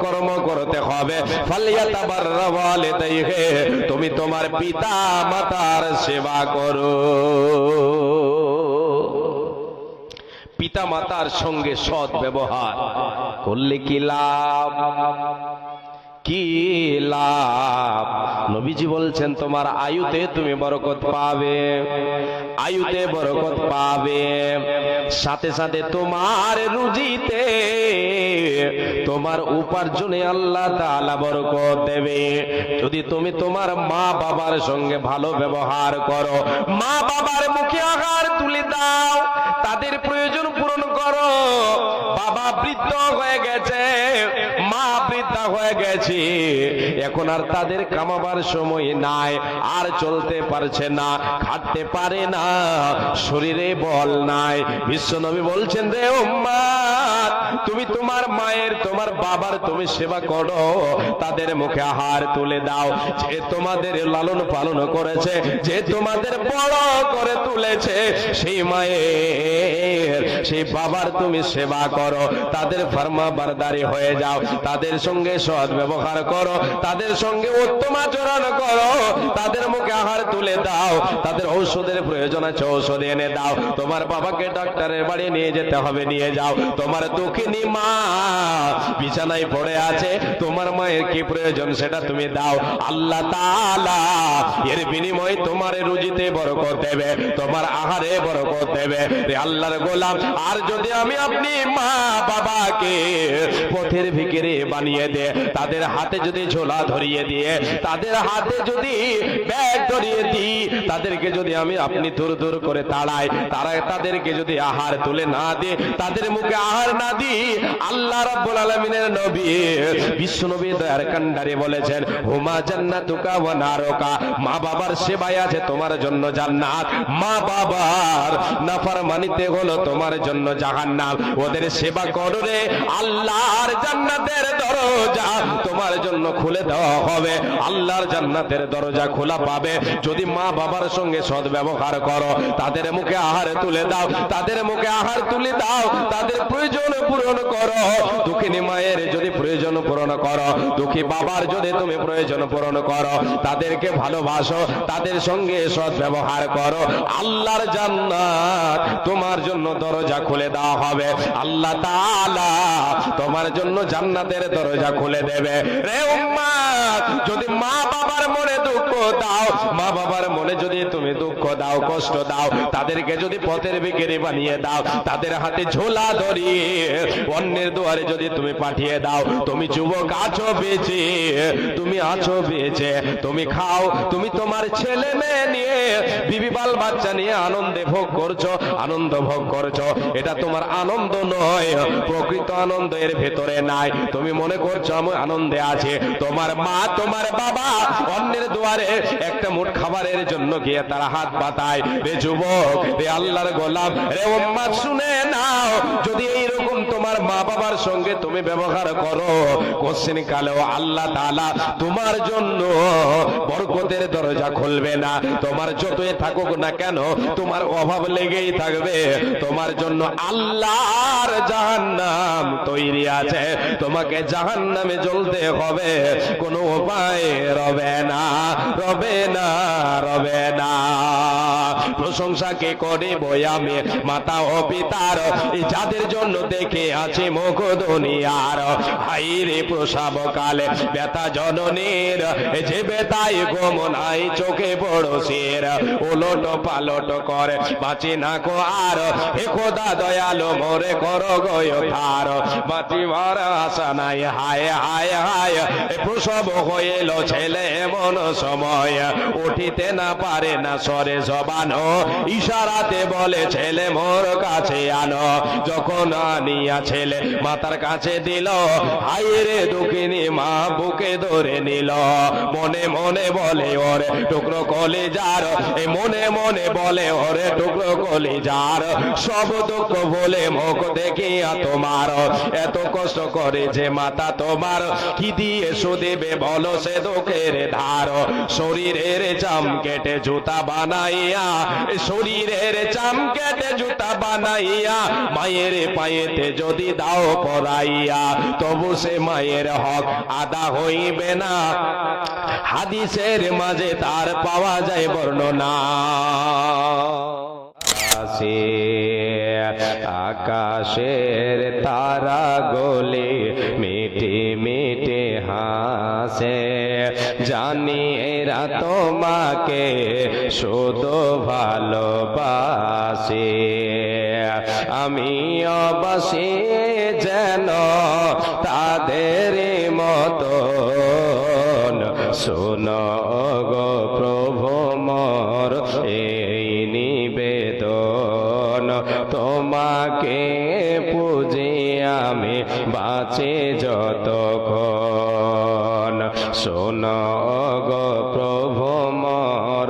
কর্ম করতে হবে। ফালিয়াতাবাররা ওয়ালিদাইহি, তুমি তোমার পিতা মাতার সেবা করো। পিতা মাতার সঙ্গে সৎ ব্যবহার করলে কি লাভ? কি লাভ? নবীজি বলছেন তোমার আয়ুতে তুমি বরকত পাবে, আয়ুতে বরকত পাবে, সাথে সাথে তোমার রুজিতে, তোমার উপার্জনে আল্লাহ তাআলা বরকত দেবে। যদি তুমি তোমার মা বাবার সঙ্গে ভালো ব্যবহার করো, মা বাবার মুখে আহার তুলে দাও, তাদের প্রয়োজন পূরণ করো। বাবা বৃদ্ধ হয়ে গেছে, মা বৃদ্ধা হয়ে গেছে, এখন আর তাদের কামাবার সময় নাই, আর চলতে পারছে না, খাটতে পারে না, শরীরে বল নাই। বিশ্বনবী বলছেন, রে উম্মত, তুমি তোমার মায়ের, তোমার বাবার তুমি সেবা করো, তাদের মুখে আহার তুলে দাও। যে তোমাদের লালন পালন করেছে, যে তোমাদের বড় করে তুলেছে, সেই মায়ের, সেই বাবার তুমি সেবা করো, তাদের ফরমাবরদারি হয়ে যাও, তাদের সঙ্গে সৎ ব্যবহার করো, তাদের সঙ্গে উত্তম আচরণ করো, তাদের মুখে আহার তুলে দাও, তাদের ঔষধের প্রয়োজন আছে ঔষধ এনে দাও, তোমার বাবাকে ডাক্তারের বাড়ি নিয়ে যেতে হবে নিয়ে যাও, তোমার দুঃখিনী মা বিছানায় পড়ে আছে, তোমার মায়ের কি প্রয়োজন সেটা তুমি দাও। আল্লাহ তাআলা এর বিনিময়ে তোমার রুজিতে বরকত দেবে, তোমার আহারে বরকত দেবে। রে আল্লাহর গোলাম, আর যদি আমি আপনি মা বাবাকে পথের ভিখারি বানিয়ে দে, তাদের হাতে যদি ঝোলা ধরিয়ে দিয়ে, তাদের হাতে যদি ব্যাগ ধরিয়ে দিই, তাদেরকে যদি আমি আপনি দূর দূর করে তাড়াই, তাদেরকে যদি আহার তুলে না দিই, তাদের মুখে আহার না দিই, আল্লাহ রাব্বুল আলামিনের নবী বিশ্ব নবী দয়ার কান্ডারে বলেছেন, হুমা জান্নাতুকা ওয়া নারুকা, মা বাবার সেবায় আছে তোমার জন্য জান্নাত, মা বাবার নাফরমানিতে হলো তোমার জন্য জাহান্নাম। ওদের সেবা করো রে, আল্লাহর জান্নাতের দরজা তোমার জন্য খুলে দেওয়া হবে, আল্লাহর জান্নাতের দরজা খোলা পাবে। যদি মা বাবার সঙ্গে সৎ ব্যবহার করো, তাদের মুখে আহার তুলে দাও, তাদের মুখে আহার তুলে দাও, তাদের প্রয়োজন পূরণ করো। দুঃখিনী মায়ের যদি প্রয়োজন পূরণ করো, দুঃখী বাবার যদি তুমি প্রয়োজন পূরণ করো, তাদেরকে ভালোবাসো, তাদের সঙ্গে সৎ ব্যবহার করো, আল্লাহর জান্নাত তোমার জন্য দরজা খুলে দেওয়া হবে, আল্লাহ তাআলা তোমার জন্য জান্নাতের দরজা খুলে দেবে। রে উম্মত, যদি মা বাবার মনে দুঃখ দাও, মা বাবার মনে যদি তুমি দুঃখ দাও, কষ্ট দাও, তাদেরকে যদি পথের ভিখারি বানিয়ে দাও, তাদের হাতে ঝোলা ধরিয়ে অন্যের দুয়ারে যদি তুমি পাঠিয়ে দাও, তুমি যুবক আছো বেঁচে, তুমি আছো বেঁচে, তুমি খাও, তুমি তোমার ছেলে মেয়ে নিয়ে, বিবি বাল বাচ্চা নিয়ে আনন্দে ভোগ করছো, আনন্দ ভোগ করছো, এটা তোমার আনন্দ নয়, প্রকৃত আনন্দ এর ভেতরে নাই। তুমি মনে করছো আমি আনন্দে আছে, তোমার মা তোমার বাবা অন্যের দুয়ারে একটা মুঠ খাবারের জন্য গিয়ে তারা হাত পাতায়। রে যুবক, রে আল্লাহর গোলাম, রে উম্মত, শুনে নাও, যদি এইরকম তোমার মা বাবার সঙ্গে তুমি ব্যবহার করো, কোশ্চেন কালেও আল্লাহ তাআলা তোমার জন্য বরকতের দরজা খুলবে না। তোমার যতই থাকুক না কেন, তোমার অভাব লেগেই থাকবে, তোমার জন্য আল্লাহর জাহান্নাম তৈরি আছে, তোমাকে জাহান্নামে জ্বলতে হবে, কোনো উপায় রবে না, রবে না, রবে না। প্রশংসা কে করিব আমি মাতা ও পিতার, যাদের জন্য দেখে আছে মুখ দুনিয়ার, হাইরে প্রসব কালে ব্যথা জননীর, যে ব্যথায় ঘুম নাই চোখে পড়োশির, ওলট পালট করে বাঁচি না কো আর, হে খোদা দয়ালু মোরে করো গয় ধার, বাঁচিবার আশা নাই, হায় হায় হায়, প্রসব হইল ছেলে এমন সময়, উঠিতে না পারে না সরে জবান, ইশারাতে বলে ছেলে মোর কাছে আনো, যখন আনিয়া ছেলে মাতার কাছে দিল, হায়রে দুঃখিনী মা বুকে ধরে নিল, মনে মনে বলে ওরে টুকরো কলিজার, মনে মনে বলে ওরে টুকরো কলিজার, সব দুঃখ বলে মুখ দেখিয়া তোমার, এত কষ্ট করে যে মাতা তোমার, কি দিয়ে শুধিবে বলো সে দুঃখের ধার, শরীরের চাম কেটে জুতা বানাইয়া, শরীরের চাম কেটে জুতা বানাইয়া, মায়ের পায়েতে যদি দাও পরাইয়া তবু সে মায়ের হক আদা হইবে না। হাদিসের মাঝে তার পাওয়া যায় বর্ণনা। আকাশের তারা গলে মিটে মিটে হাসে, জানি এরা তোমাকে শুধু ভালোবাসে। আমি অবাসি যেন তাদের মতো, শোনো গো প্রভু মোর এই নিবেদন, তোমাকে পুজি আমি বাঁচে যতক্ষণ। শোনো গো প্রভু মোর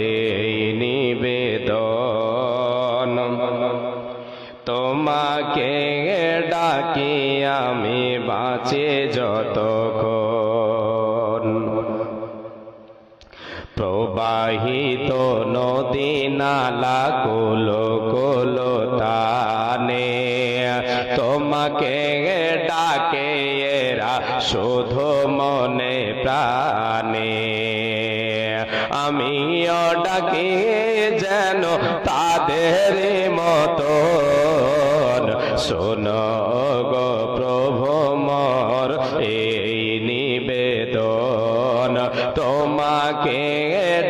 এই নিবেদন, তোমাকে ডাকি আমি বাঁচে যতক্ষণ। প্রবাহিত নদী নালা কুলো কুলো তানে, তোমাকে ডাকে এরা শুধু মনে প্রাণে। আমিও ডাকি যেন তাদের মতন, শোনো গো প্রভু মোর এই নিবেদন, তোমাকে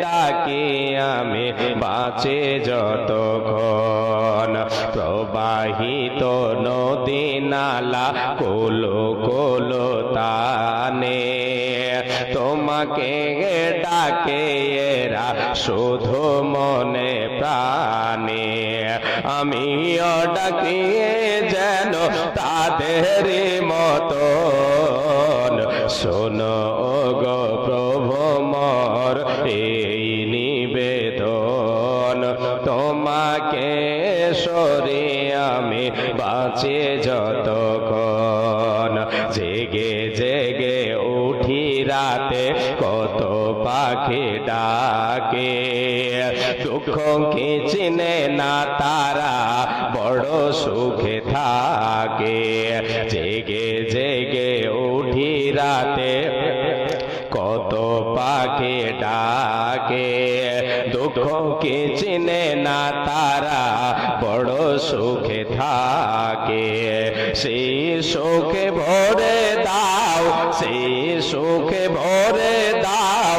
ডাকি আমি বাঁচে যতক্ষণ। প্রবাহিত নদী নালা কুলো কুলো তানে, তোমাকে ডাকে এরা শুধু মনে প্রাণে। আমিও ডাকি যেন তাদের মতন, শোনো গো প্রভু মোর এই নিবেদন, তোমাকে সরে আমি বাঁচে যতক্ষণ। জেগে জেগে উঠি রাতে কত পাখি ডাকে, দুঃখ কি চিনে না তারা বড় সুখে থাকে। জেগে জেগে উঠি রাতে কত পাখি ডাকে, দুঃখ কি চিনে না তারা বড় সুখে থাকে। সেই সুখে ভরে দাও, সেই সুখে ভরে দাও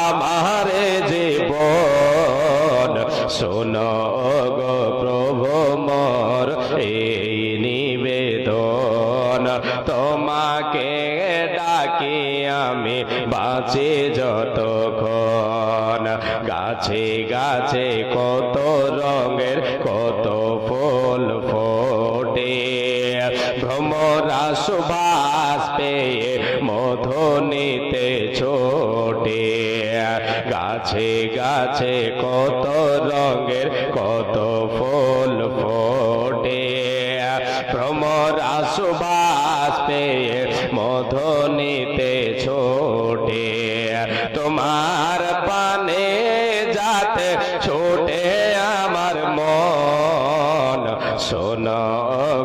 আমার জীবন, শোনো গো প্রভু মোর এই নিবেদন, তোমাকে ডাকি আমি বাঁচে যতক্ষণ। গাছে গাছে কত রঙের কত ফুল ফোটে, ভ্রমরা সুবাস পেয়ে মধু নিতে ছোটে। গাছে গাছে কত রঙের কত ফুল ফোটে, ভ্রমরা সুবাস পেয়ে মধু নিতে ছোটে। তোমার পানে যাতে ছোটে আমার মন, শোনো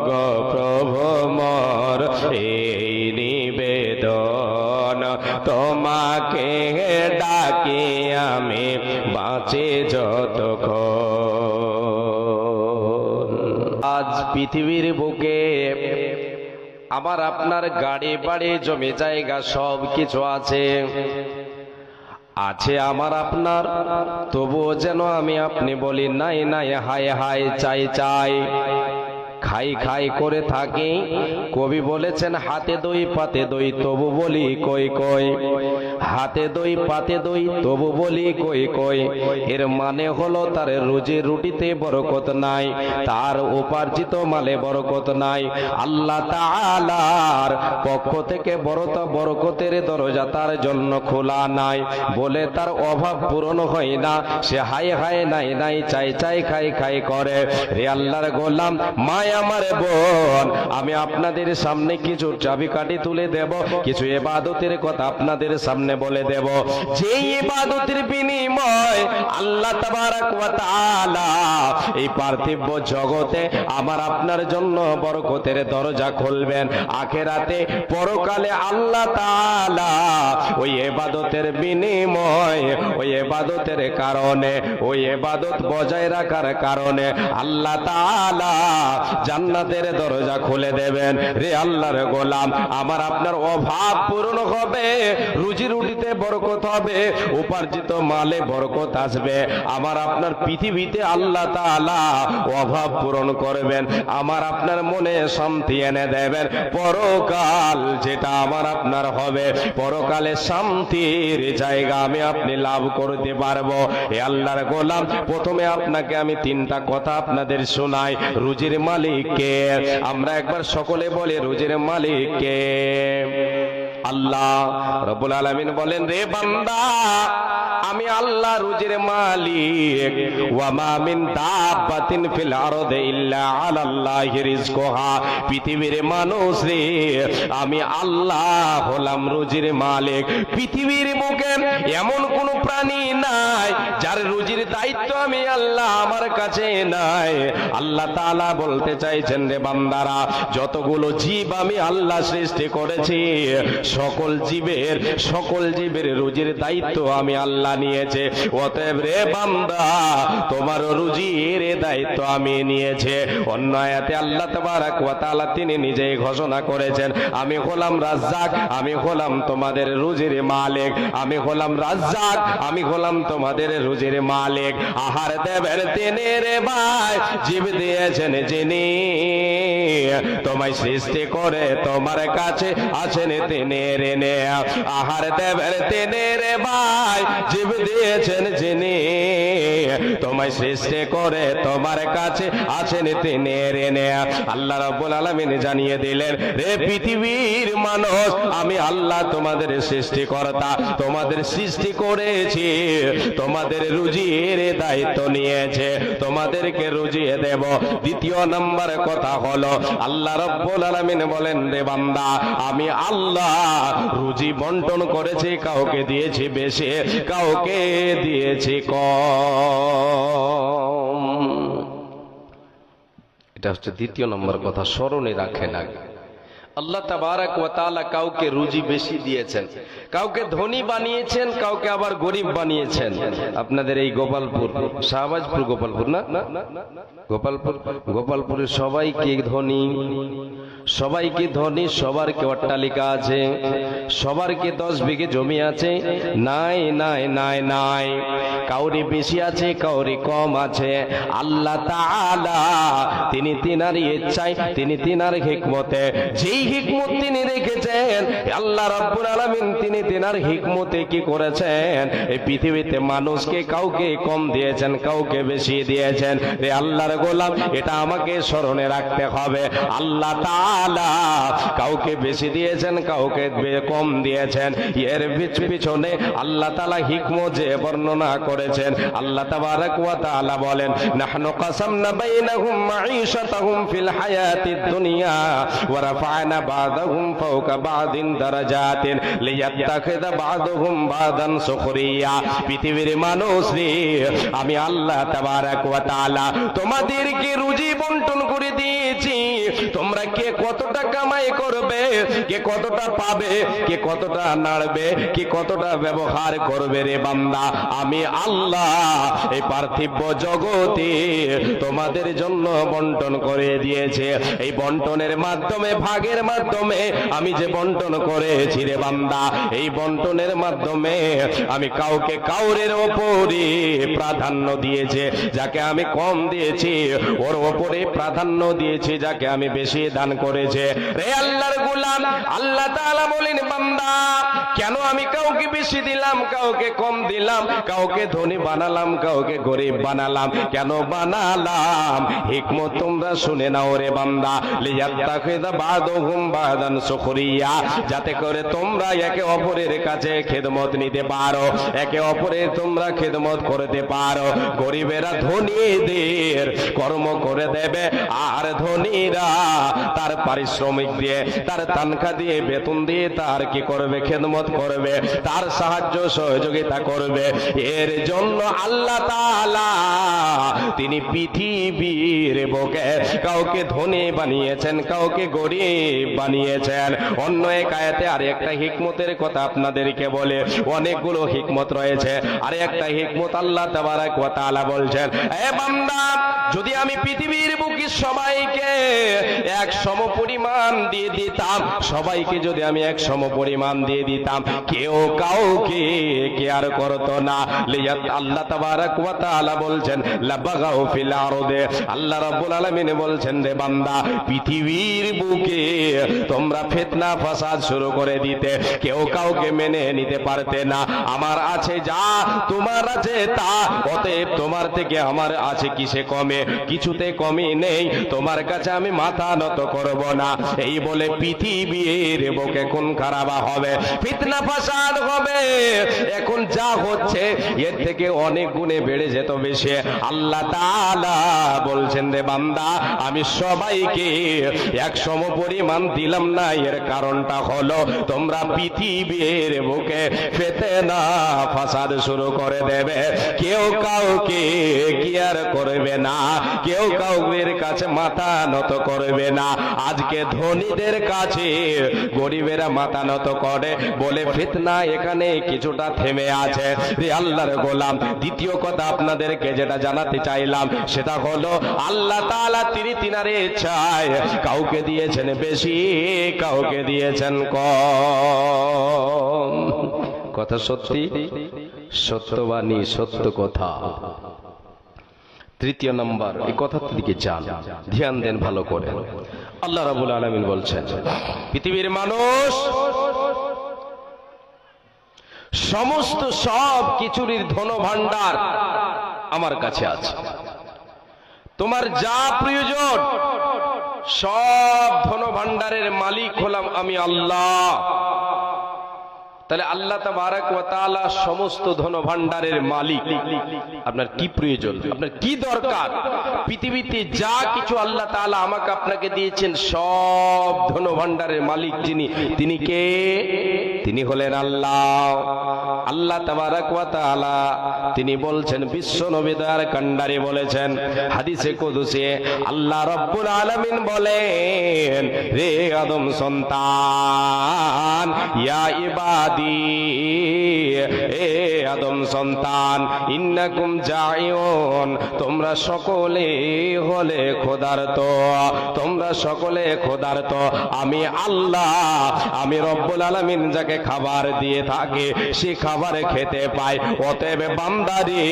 গো প্রভু মোর এই নিবেদন, তোমাকে ডাকি আমি বাঁচে যতক্ষণ। আজ পৃথিবীর বুকে আমার আপনার গাড়ি বাড়ি জমি জায়গা সব কিছু আছে, আছে আমার আপনার, তবুও যেন আমি আপনি বলি নাই নাই হায় হায় চাই চাই, খাই খাই করে থাকি। কবি বলেছেন হাতে দই পাতে দই তবু বলি কই কই, হাতে দই পাতে দই তবু বলি কই কই। এর মানে হলো তার রুজি রুটিতে বরকত নাই, তার উপার্জিত মালে বরকত নাই। আল্লাহ তাআলার পক্ষ থেকে বরকতের দরজা তার জন্য খোলা নাই বলে তার অভাব পূরণ হয় না। সে হাই হাই নাই নাই চাই চাই খাই খাই করে। রে আল্লাহর গোলাম, মায়া আমার বোন, আমি আপনাদের সামনে কিছু চাবিকাঠি তুলে দেব, কিছু ইবাদতের কথা আপনাদের সামনে বলে দেব, যে ইবাদতের বিনিময় আল্লাহ তাবারক ওয়া তাআলা এই পার্থিব জগতে আমার আপনার জন্য বরকতের দরজা খুলবেন। আখিরাতে পরকালে আল্লাহ তাআলা ওই ইবাদতের বিনিময়, ওই ইবাদতের কারণে, ওই ইবাদত বজায় রাখার কারণে আল্লাহ তাআলা জান্নাতের দরজা খুলে দেবেন। রে আল্লাহর গোলাম, আমার আপনার অভাব পূরণ হবে, রুজি রুটিতে বরকত হবে, উপার্জিত মালে বরকত আসবে। আমার আপনার পৃথিবীতে আল্লাহ তাআলা অভাব পূরণ করবেন, আমার আপনার মনে শান্তি এনে দেবেন। পরকাল যেটা আমার আপনার হবে, পরকালে শান্তির জায়গা আমি আপনি লাভ করতে পারবো। এ আল্লাহর গোলাম, প্রথমে আপনাকে আমি তিনটা কথা আপনাদের শোনাই। রুজির মালিক কে? আমরা একবার সকলে বলি, রুজির মালিক কে? আল্লাহ রব্বুল আলামিন বলেন, রে বান্দা, আমি আল্লাহ রুজির মালিক। ওয়া মা মিন দাব্বাতিন ফিল আরদি ইল্লা আলাল্লাহি রিজকুহা। পৃথিবীর মানুষ রে, আমি আল্লাহ হলাম রুজির মালিক। পৃথিবীর বুকে এমন কোন প্রাণী নাই যার রুজির দায়িত্ব আমি আল্লাহ আমার কাছে নাই। আল্লাহ তাআলা বলতে চাইছেন, রে বান্দারা, যতগুলো জীব আমি আল্লাহ সৃষ্টি করেছি, সকল জীবের রুজির দায়িত্ব আমি আল্লাহ নিয়েছে। অতএব রে বান্দা, তোমার রুজির দায়িত্ব আমি নিয়েছে। অন্য আয়াতে আল্লাহ তাবারক ওয়া তাআলা তিনি নিজেই ঘোষণা করেছেন, আমি হলাম রাজ্জাক, আমি হলাম তোমাদের রুজির মালিক, আমি হলাম রাজ্জাক, আমি হলাম তোমাদের রুজির মালিক। আহার দেবেন তিনি রে ভাই, জীব দিয়েছেন যিনি, তোমায় সৃষ্টি করে তোমার কাছে আছেন তিনি রে নে। আহার দেবেন তিনি রে ভাই, জীব দিয়েছেন যিনি, তোমায় সৃষ্টি করে তোমার কাছে আছেন তিনি রে নে। আল্লাহ রাব্বুল আলামিন জানিয়ে দিলেন, রে পৃথিবীর মানুষ, আমি আল্লাহ তোমাদের সৃষ্টিকর্তা, তোমাদের সৃষ্টি করেছি, তোমাদের রুজির দায়িত্ব নিয়েছে, তোমাদেরকে রুজিয়ে দেব। দ্বিতীয় নাম্বার কথা হলো, আল্লাহ রাব্বুল আলামিন বলেন, রে বান্দা, আমি আল্লাহ রুজি বন্টন করেছি, কাউকে দিয়েছি বেশি, কাউকে দিয়েছি কম। এটা হচ্ছে দ্বিতীয় নম্বর কথা, স্মরণে রাখেন আগে। আল্লাহ তাবারক ওয়া তাআলা কাউকে রুজি বেশি দিয়েছেন, কাউকে ধনী বানিয়েছেন, কাউকে আবার গরিব বানিয়েছেন। আপনাদের এই গোপালপুর, শাহবাজপুর গোপালপুর না, গোপালপুরের সবাইকে ধনী, সবাইকে ধনী, সবার কি অট্টালিকা আছে, সবার কি 10 বিঘে জমি আছে? নাই নাই নাই নাই। কাউরি বেশি আছে, কাউরি কম আছে। আল্লাহ তাআলা তিনি তিনার ইচ্ছায়, তিনি তিনার হিকমতে, যেই হিকমত তিনি রেখেছেন, আল্লাহ রাব্বুল আলামিন তিনি তিনার হিকমতে কি করেছেন, এই পৃথিবীতে মানুষকে কাউকে কম দিয়েছেন, কাউকে বেশি দিয়েছেন। রে আল্লাহর গোলাম, এটা আমাকে স্মরণে রাখতে হবে। আল্লাহ তাআলা কাউকে বেশি দিয়েছেন, কাউকে কম দিয়েছেন। এর পিছনে আল্লাহ তাআলা হিকমত যে বর্ণনা করেছেন, আল্লাহ তাবারক ওয়া তাআলা বলেন, নাহনু কাসামনা বাইনাহুম মাঈশাতাহুম ফিল হায়াতিদ দুনিয়া ওয়া রাফা'না বা'দাহুম ফাওকা বা'দিন দারাজাতিন লিয়াত্তাখিযা বা'দুহুম বা'দান সুখরিয়া। পৃথিবীর মানুষ রে, আমি আল্লাহ তাবারক ওয়া তাআলা তোমাদেরকে রুজি বন্টন করে দিয়েছি। তোমরা কে কতটা কামাই করবে, কে কতটা পাবে, কে কতটা নাড়বে, কে কতটা ব্যবহার করবে, রে বান্দা, আমি আল্লাহ এই পার্থিব জগতে তোমাদের জন্য বন্টন করে দিয়েছে। এই বন্টনের মাধ্যমে, ভাগের মাধ্যমে আমি যে বন্টন করেছি রে বান্দা, এই বন্টনের মাধ্যমে আমি কাউকে কাউরের ওপরে প্রাধান্য দিয়েছে, যাকে আমি কম দিয়েছি ওর ওপরে প্রাধান্য দিয়েছি, যাকে আমি বেশি দান করেছে। রে আল্লাহর গোলাম, আল্লাহ তাআলা বলেন, বান্দা কেন আমি কাউকে বেশি দিলাম, কাউকে কম দিলাম, কাউকে ধনী বানালাম, কাউকে গরিব বানালাম, কেন বানালাম? হিকমত তোমরা শুনে নাও রে বান্দা। লিয়াত্তাখিযা বা'দুহুম বা'দান সুখরিয়া, যাতে করে তোমরা একে অপরের কাছে খেদমত নিতে পারো, একে অপরের তোমরা খেদমত করতে পারো। গরিবেরা ধনীদের কর্ম করে দেবে, আর ধনীরা তার পারিশ্রমিক দিয়ে, তার তানখা দিয়ে, বেতন দিয়ে তার কি করবে? খেদমত করবে, তার সাহায্য সহযোগিতা করবে। এর জন্য আল্লাহ তাআলা তিনি পৃথিবীর বুকে কাউকে ধনী বানিয়েছেন, কাউকে গরিব বানিয়েছেন। অন্য এক আয়াতে আর একটা হিকমতের কথা আপনাদেরকে বলে, অনেকগুলো হিকমত রয়েছে। আর একটা হিকমত আল্লাহ তাবারক ওয়া তাআলা বলছেন, এ বান্দা, যদি আমি পৃথিবীর বুকে সবাইকে এক সম পরিমাণ দিয়ে দিতাম, সবাইকে যদি আমি এক সম পরিমাণ দিয়ে দিতাম, কেউ কাউকে কেয়ার করতো না। আল্লাহ তাবারক ওয়া তাআলা বলছেন, লাবাগাউ ফিল আরদে, আল্লাহ রাব্বুল আলামিন বলছেন, রে বান্দা, পৃথিবীর বুকে তোমরা ফিতনা ফাসাদ শুরু করে দিতে, কেউ কাউকে মেনে নিতে পারতে না। আমার আছে যা, তোমার আছে তা, অতএব তোমার থেকে আমার আছে কিসে কমে? কিছুতে কমই নেই, তোমার কাছে আমি মাথা নত করব না। এই বলে পৃথিবীর বুকে কোন খারাপ হবে, ফিতনা ফাসাদ হবে। এখন যা হচ্ছে এর থেকে অনেক গুণে বেড়ে যেত বেশি। আল্লাহ তাআলা বলছেন, রে বান্দা, আমি সবাইকে এক সম পরিমাণ দিলাম না। এর কারণটা হলো তোমরা পৃথিবীর বুকে ফিতনা ফাসাদ শুরু করে দেবে, কেউ কাউকে কেয়ার করবে না, কেউ কাউের কাছে মাথা নত করবে না। আজকে ধনীদের কাছে গরিবেরা মাথা নত করে বলে ফিতনা এখানে কিছুটা থেমে আছে। রে আল্লাহর গোলাম, দ্বিতীয় কথা আপনাদেরকে যেটা জানাতে চাইলাম সেটা হলো, আল্লাহ তাআলা তিনি তিনারে ইচ্ছায় কাউকে দিয়েছেন বেশি, কাউকে দিয়েছেন কম। কথা সত্যি, সত্যবাণী, সত্য কথা। তৃতীয় নম্বর, এই কথার দিকে যান, ধ্যান দেন ভালো করে। আল্লাহ রাব্বুল আলামিন বলছেন, পৃথিবীর মানুষ সমস্ত সব কিছুরই ধন ভাণ্ডার আমার কাছে আছে। তোমার যা প্রয়োজন সব ধন ভাণ্ডারের মালিক হলাম আমি আল্লাহ। তাহলে আল্লাহ তাবারক ওয়া তাআলা সমস্ত ধন ভাণ্ডারের মালিক। আপনার কি প্রয়োজন, আপনার কি দরকার, পৃথিবীতে যা কিছু আল্লাহ তাআলা আমাকে আপনাকে দিয়েছেন, সব ধন ভাণ্ডারের মালিক যিনি, তিনি কে? তিনি হলেন আল্লাহ। আল্লাহ তাবারক ওয়া তাআলা তিনি বলছেন, বিশ্ব নবী দয়ার কান্ডারি বলেছেন হাদিসে কুদসি, আল্লাহ রাব্বুল আলামিন বলেন, রে আদম সন্তান, ইয়া ইবাদি, এ আদম সন্তান, ইন্নাকুম জাইউন, তোমরা সকলে হলে ক্ষুধার্ত, তোমরা সকলে ক্ষুধার্ত। আমি আল্লাহ, আমি রব্বুল আলামিন যাকে খাবার দিয়ে থাকে সে খাবার খেতে পায়। অতএব বান্দারে,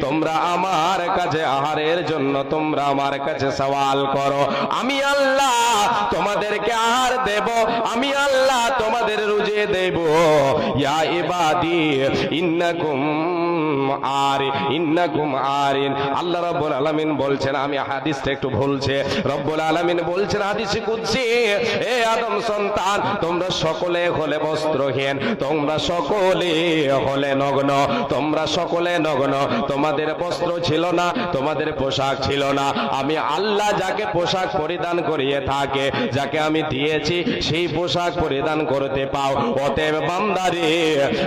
তোমরা আমার কাছে আহারের জন্য তোমরা আমার কাছে সওয়াল করো, আমি আল্লাহ তোমাদেরকে আহার দেব, আমি আল্লাহ তোমাদের রুজি দেব। ইয়া ইবাদি ইন্নাকুম আরিন। আল্লাহ রাব্বুল আলামিন বলছেন, আমি হাদিসটা একটু ভুলছে, রব্বুল আলামিন বলছেন হাদিসে কুদসি, এ আদম সন্তান, তোমরা সকলে হলে বস্ত্রহীন, তোমরা সকলে হলে নগ্ন, তোমরা সকলে নগ্ন, তোমাদের বস্ত্র ছিল না, তোমাদের পোশাক ছিল না। আমি আল্লাহ যাকে পোশাক পরিধান করিয়ে থাকে, যাকে আমি দিয়েছি সেই পোশাক পরিধান করতে পাও। অতএব বান্দারে,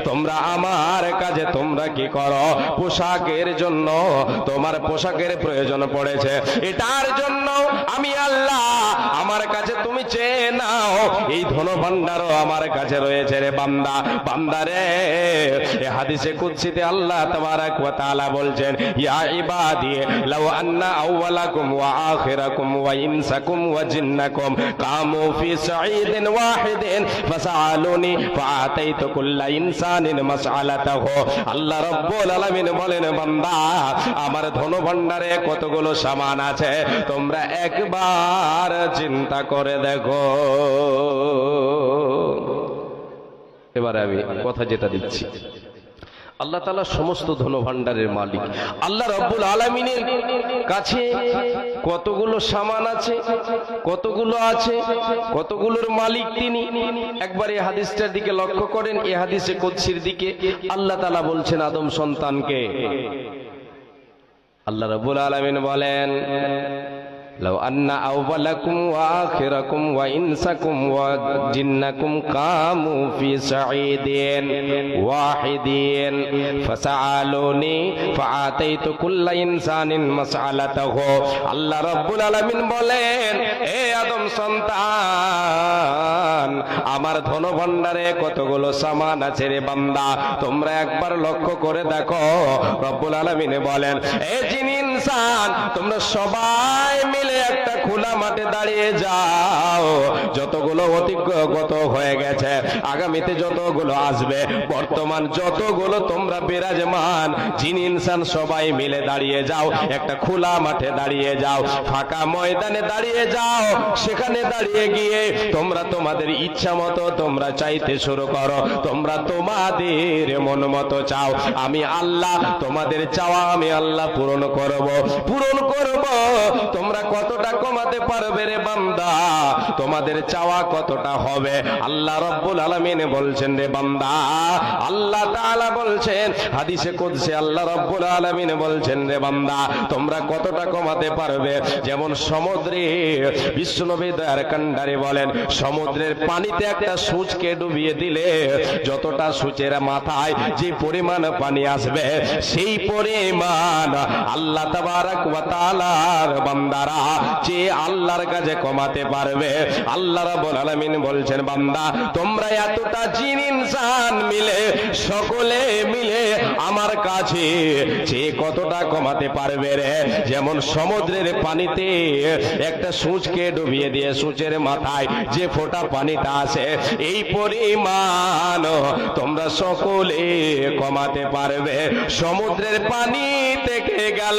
তোমরা আমার কাছে তোমরা কি করো? পোশাকের জন্য তোমার পোশাকের প্রয়োজন পড়েছে, এটার জন্য আমি আল্লাহ আমার কাছে তুমি চেয়ে নাও, এই ধন ভাণ্ডারও আমার কাছে রয়েছে রে বান্দা। বান্দারে, এই হাদিসে কুদসিতে আল্লাহ তাবারক ওয়া তাআলা বলছেন, ইয়া ইবাদি লাউ আন্না আউওয়ালাকুম ওয়া আখিরাকুম ওয়া ইনসাকুম ওয়া জিন্নাকুম কামু ফি সাঈদিন ওয়াহিদিন ফাসআলুনি ফাআতাইতু কুল্লা ইনসানিন মাসআলাতাহু। আল্লাহ রাব্বুল আলামিন বলেন, বান্দা, আমার ধন ভাণ্ডারে কতগুলো সামান আছে তোমরা একবার চিন্তা করে দেখো। এবারে আমি কথা যেটা দিচ্ছি, আল্লাহ তাআলা সমস্ত ধনভাণ্ডারের মালিক। আল্লাহ রাব্বুল আলামিনের কাছে কতগুলো সামান আছে, কতগুলো আছে, কতগুলোর মালিক তিনি। একবার এই হাদিসটার দিকে লক্ষ্য করেন, এই হাদিসে কুদসির দিকে আল্লাহ তাআলা বলছেন আদম সন্তানকে, আল্লাহ রাব্বুল আলামিন বলেন, লাউ আন্না আউওয়ালাকুম ওয়া আখিরাকুম ওয়া ইনসাকুম ওয়া জিন্নাকুম কামু ফি সাঈদিন ওয়াহিদিন ফাসআলুনি ফাআতাইতু কুল্লা ইনসানিন মাসআলাতাহু। আল্লাহ রাব্বুল আলামিন বলেন, হে আদম সন্তান, আমার ধনভাণ্ডারে কতগুলো সামান আছে রে বান্দা, তোমরা একবার লক্ষ্য করে দেখো। রব্বুল আলামিন বলেন, হে জিন ইনসান, তোমরা সবাই মিলে একটা খোলা মাঠে দাঁড়িয়ে যাও। যতগুলো অতিগত হয়ে গেছে, আগামীতে যতগুলো আসবে, বর্তমান যতগুলো তোমরা বিরাজমান জিন ইনসান সবাই মিলে দাঁড়িয়ে যাও, একটা খোলা মাঠে দাঁড়িয়ে যাও, ফাঁকা ময়দানে দাঁড়িয়ে যাও। সেখানে দাঁড়িয়ে গিয়ে তোমরা তোমাদের ইচ্ছা মতো তোমরা চাইতে শুরু করো, তোমরা তোমাদের মন মতো চাও। আমি আল্লাহ তোমাদের চাওয়া আমি আল্লাহ পূরণ করব, পূরণ করব। তোমরা কতটা কমাতে পারবে রে বান্দা, তোমাদের চাওয়া কতটা হবে? আল্লাহ রাব্বুল আলামিন বলছেন রে বান্দা, আল্লাহ তাআলা বলছেন হাদিসে কুদসি, আল্লাহ রাব্বুল আলামিন বলছেন রে বান্দা, তোমরা কতটা কমাতে পারবে? যেমন সমুদ্রে বিশ্বনবী দয়ার কান্ডারে বলেন, সমুদ্রের পানিতে একটা সূচকে ডুবিয়ে দিলে যতটা সূচের মাথায় যে পরিমাণ পানি আসবে, সেই পরিমাণ আল্লাহ তাবারাক ওয়া তাআলার বান্দারা যে আল্লাহর কাছে কমাতে পারবে। আল্লাহ রাব্বুল আলামিন বলছেন, বান্দা তোমরা এতটা জিন ইনসান মিলে, সকলে মিলে আমার কাছে যে কতটা কমাতে পারবে রে? যেমন সমুদ্রের পানিতে একটা সূচকে ডুবিয়ে দিয়ে সূচের মাথায় যে ফোঁটা পানিটা আসে, এই পরিমাণ তোমরা সকলে কমাতে পারবে। সমুদ্রের পানি থেকে গেল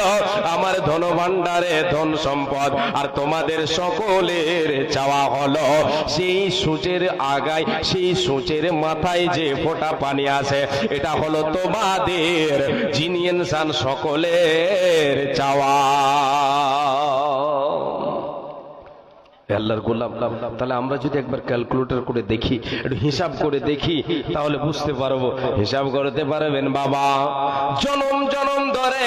আমার ধনভাণ্ডারে ধন সম্পদ, আর তোমাদের সকলের চাওয়া হলো সেই সূচের আগায়, সেই সূচের মাথায় যে ফোঁটা পানি আসে, এটা হলো তোমাদের জিন ইনসান সকলের চাওয়া। আল্লাহর গোলাম, তাহলে আমরা যদি একবার ক্যালকুলেটর করে দেখি, একটু হিসাব করে দেখি, তাহলে বুঝতে পারবো। হিসাব করতে পারবেন বাবা? জনম জনম ধরে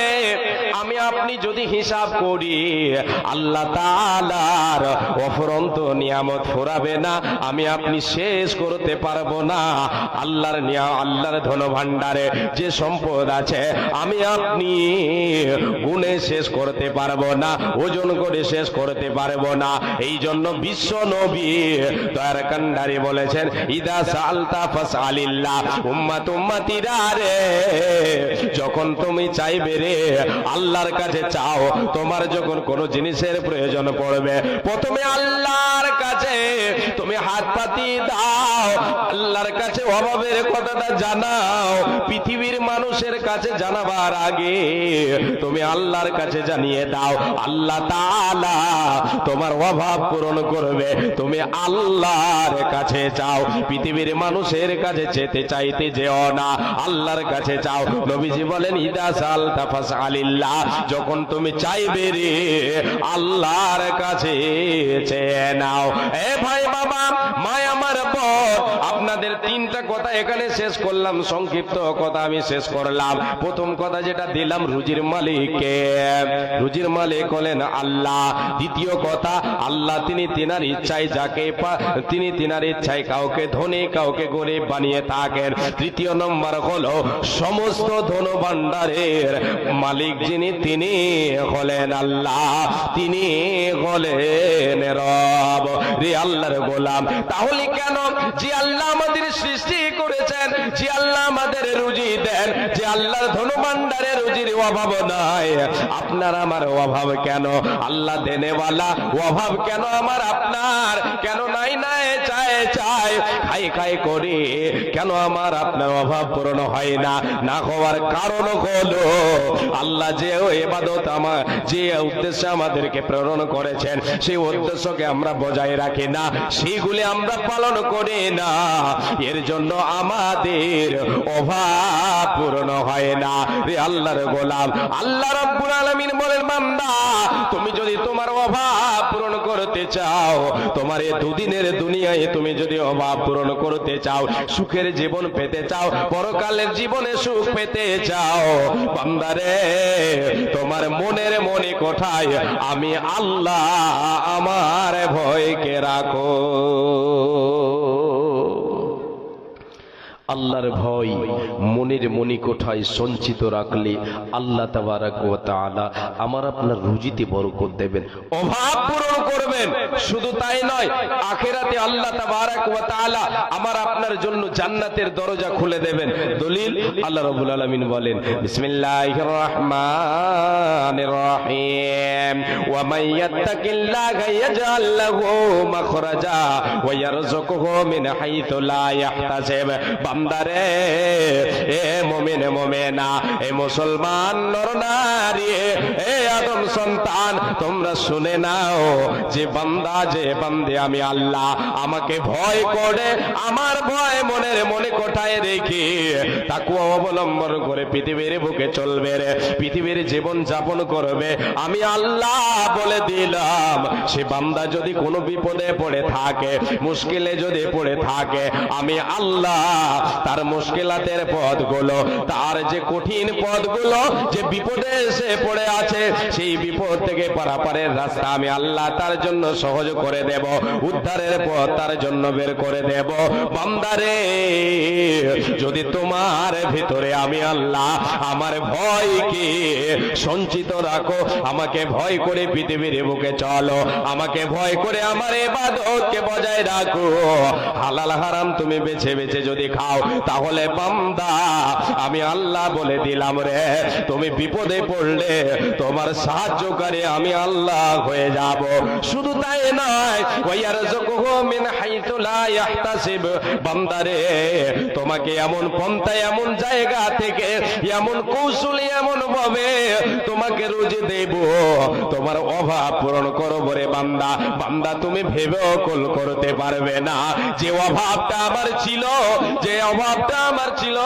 আমি আপনি যদি হিসাব করি, আল্লাহ তাআলার অফুরন্ত নিয়ামত ফুরাবে না, আমি আপনি শেষ করতে পারবো না। আল্লাহর আল্লাহর ধনভাণ্ডারে যে সম্পদ আছে, আমি আপনি গুণে শেষ করতে পারবো না, ওজন করে শেষ করতে পারবো না। এই জন্য বিশ্ব নবী দয়ার কান্ডারি বলেছেন, ইদা সালতা ফাসআলিল্লাহ। উম্মত উম্মতিরা রে, যখন তুমি চাইবে রে, আল্লাহর কাছে চাও। তোমার যখন কোনো জিনিসের প্রয়োজন পড়বে, প্রথমে আল্লাহর কাছে তুমি হাত পাতিয়ে দাও, আল্লাহর কাছে অভাবের কথাটা জানাও। পৃথিবীর মানুষের কাছে জানাবার আগে তুমি আল্লাহর কাছে জানিয়ে দাও, আল্লাহ তাআলা তোমার অভাব পূরণ করবে। তুমি আল্লাহর কাছে চাও, পৃথিবীর মানুষের কাছে যেতে চাইতে যেও না, আল্লাহর কাছে চাও। নবীজি বলেন, ইদা সালতা ফাসআলিল্লাহ, যখন তুমি চাইবে রে, আল্লাহর কাছে চেয়ে নাও। এ ভাই বাবা, মা আমার বোন, আপনাদের তিনটা কথা এখানে শেষ করলাম, সংক্ষিপ্ত কথা আমি শেষ করলাম। প্রথম কথা যেটা দিলাম, রুজির মালিককে, রুজির মালিক হলেন আল্লাহ। দ্বিতীয় কথা, আল্লাহ তিনি তিনার ইচ্ছায় যাকে তিনি তিনার ইচ্ছায় কাউকে ধনী কাউকে গরিব বানিয়ে থাকেন। তৃতীয় নম্বর হলো সমস্ত ধনভাণ্ডারের মালিক যিনি, তিনি হলেন আল্লাহ, তিনি হলেন রব। রে আল্লাহর গোলাম, তাহলে কেন যে আল্লাহ আমাদের সৃষ্টি করেছেন, যে আল্লাহ আমাদের রুজি দেন, যে আল্লাহ আপনার ধনভাণ্ডারে রুজির অভাব নাই, আপনার আমার অভাব কেন? আল্লাহ দেনেওয়ালা, অভাব কেন আমার আপনার? কেন নাই নাই চায় চায় খাই খাই করি, কেন আমার আপনার অভাব পূরণ হয় না? না হওয়ার কারণ হলো আল্লাহ যে ইবাদত আমার, যে উদ্দেশ্যে আমাদেরকে প্রেরণ করেছেন, সেই উদ্দেশ্যকে আমরা বজায় রাখি না, সেইগুলি আমরা পালন করি না, এর জন্য আমাদের অভাব পূরণ হয় না। রে আল্লাহর গোলাম, আল্লাহ রাব্বুল আলামিন বলেন, বান্দা তুমি যদি তোমার অভাব পূরণ করতে চাও, তোমার এই দুদিনের দুনিয়ায় তুমি যদি অভাব পূরণ করতে চাও, সুখের জীবন পেতে চাও, পরকালের জীবনে সুখ পেতে চাও, বান্দারে তোমার মনের মনে কোঠায় আমি আল্লাহ আমার ভয়কে রাখো। আল্লাহর ভয় মনের মণিকোঠায় সঞ্চিত রাখলে আল্লাহ তাবারক ওয়া তাআলা আমার আপনার রুজিতে বরকত দেবেন, অভাব পূরণ করবেন। শুধু তাই নয়, আখিরাতে আল্লাহ তাবারক ওয়া তাআলা আমার আপনার জন্য জান্নাতের দরজা খুলে দেবেন। দলিল আল্লাহ রাব্বুল আলামিন বলেন, বিসমিল্লাহির রহমানির রহিম, ওয়া মান ইয়াত্তাকিল্লাহা ইয়াজআল লাহু মাখরাজা ওয়া ইয়ারযুকুহু মিন হাইথু লা ইয়াহতাসিব। বান্দারে, এ মুমিন মুমিনা, এ মুসলমান নর নারী, এ আদম সন্তান, তোমরা শুনে নাও যে বান্দা, যে বান্দে আমি আল্লাহ আমাকে ভয় করে, আমার ভয় মনের মনে কোঠায় রেখে তাকওয়া অবলম্বন করে পৃথিবীর বুকে চলবে রে, পৃথিবীর জীবন যাপন করবে, আমি আল্লাহ বলে দিলাম, সে বান্দা যদি কোনো বিপদে পড়ে থাকে, মুশকিলে যদি পড়ে থাকে, আমি আল্লাহ তার মুশকিলাতের পথগুলো, তার যে কঠিন পথগুলো, যে বিপদে এসে পড়ে আছে, সেই বিপদ থেকে পারাপারের রাস্তা আমি আল্লাহ তার জন্য সহজ করে দেব, উদ্ধারের পথ তার জন্য বের করে দেব। বান্দারে, যদি তোমার ভিতরে আমি আল্লাহ আমার ভয়কে সঞ্চিত রাখো, আমাকে ভয় করে পৃথিবীর বুকে চলো, আমাকে ভয় করে আমার ইবাদতকে বজায় রাখো, হালাল হারাম তুমি বেছে বেছে যদি খাও, তাহলে বান্দা আমি আল্লাহ বলে দিলাম রে, তুমি বিপদে পড়লে তোমার সাহায্যকারী আমি আল্লাহ হয়ে যাব। শুধু তাই নয়, ওয়ায়ারযুকুহু মিন হাইথু লা ইয়াহতাসিব। বান্দারে, তোমাকে এমন পন্থায়, এমন জায়গা থেকে, এমন কৌশলে, এমন ভাবে তোমাকে রুজি দেব, তোমার অভাব পূরণ করব রে বান্দা। বান্দা তুমি ভেবেও কল করতে পারবে না যে অভাবটা আমার ছিল, যে অভাবটা আমার ছিল,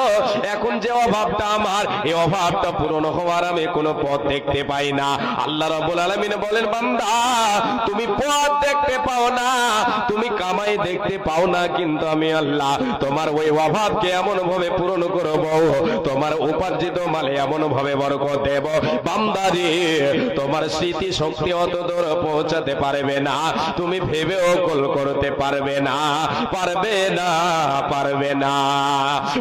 এখন যে অভাবটা আমার, এই অভাবটা পূরণ হওয়ার আমি কোনো পথ দেখতে পাই না। আল্লাহ রাব্বুল আলামিন বলেন, বান্দা তুমি পথ দেখতে পাও না, তুমি কামাই দেখতে পাও না, কিন্তু আমি আল্লাহ তোমার ওই অভাবকে এমন ভাবে পূরণ করব, তোমার উপার্জিত মালে এমন ভাবে বরকত দেব, বান্দারে তোমার স্মৃতি শক্তি অত দূর পৌঁছাতে পারবে না, তুমি ভেবেও কল করতে পারবে না, পারবে না, পারবে না।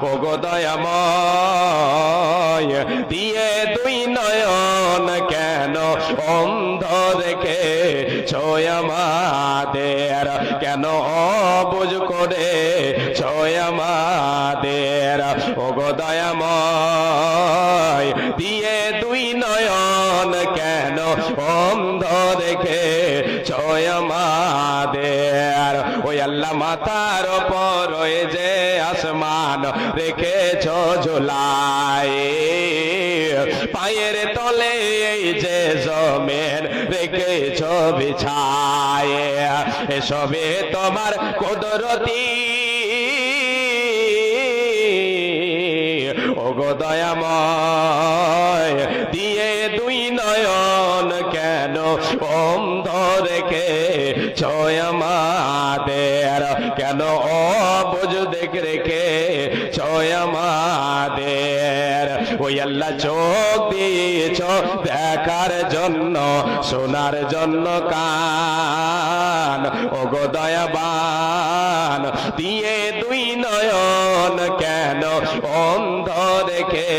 ও গো দয়াময়, দিয়ে দুই নয়ন কেন অন্ধ রেখে ছয় আমাদের, কেন অবুঝ করে ছয় আমাদের। ও গো দয়াময়, দিয়ে দুই নয়ন কেন অন্ধ রেখে ছয় আমাদের। ওই আল্লাহ মাথার উপর ওই যে আসমান রেখেছ ঝোলাই, পায়ের তলে এই যে জমিন রেখেছ বিছায়, এসবে তোমার কুদরতি। ওগো দয়াময়, দিয়ে দুই নয়ন কেন অন্ধ রেখে ছয় আমাদের, কেন অবুঝ দেখে রেখে ছয় আমাদের। ওই আল্লাহ চোখ দিয়েছ দেখার জন্য, শোনার জন্য কান, ওগো দয়াবান, দিয়ে দুই নয়ন কেন অন্ধ রেখে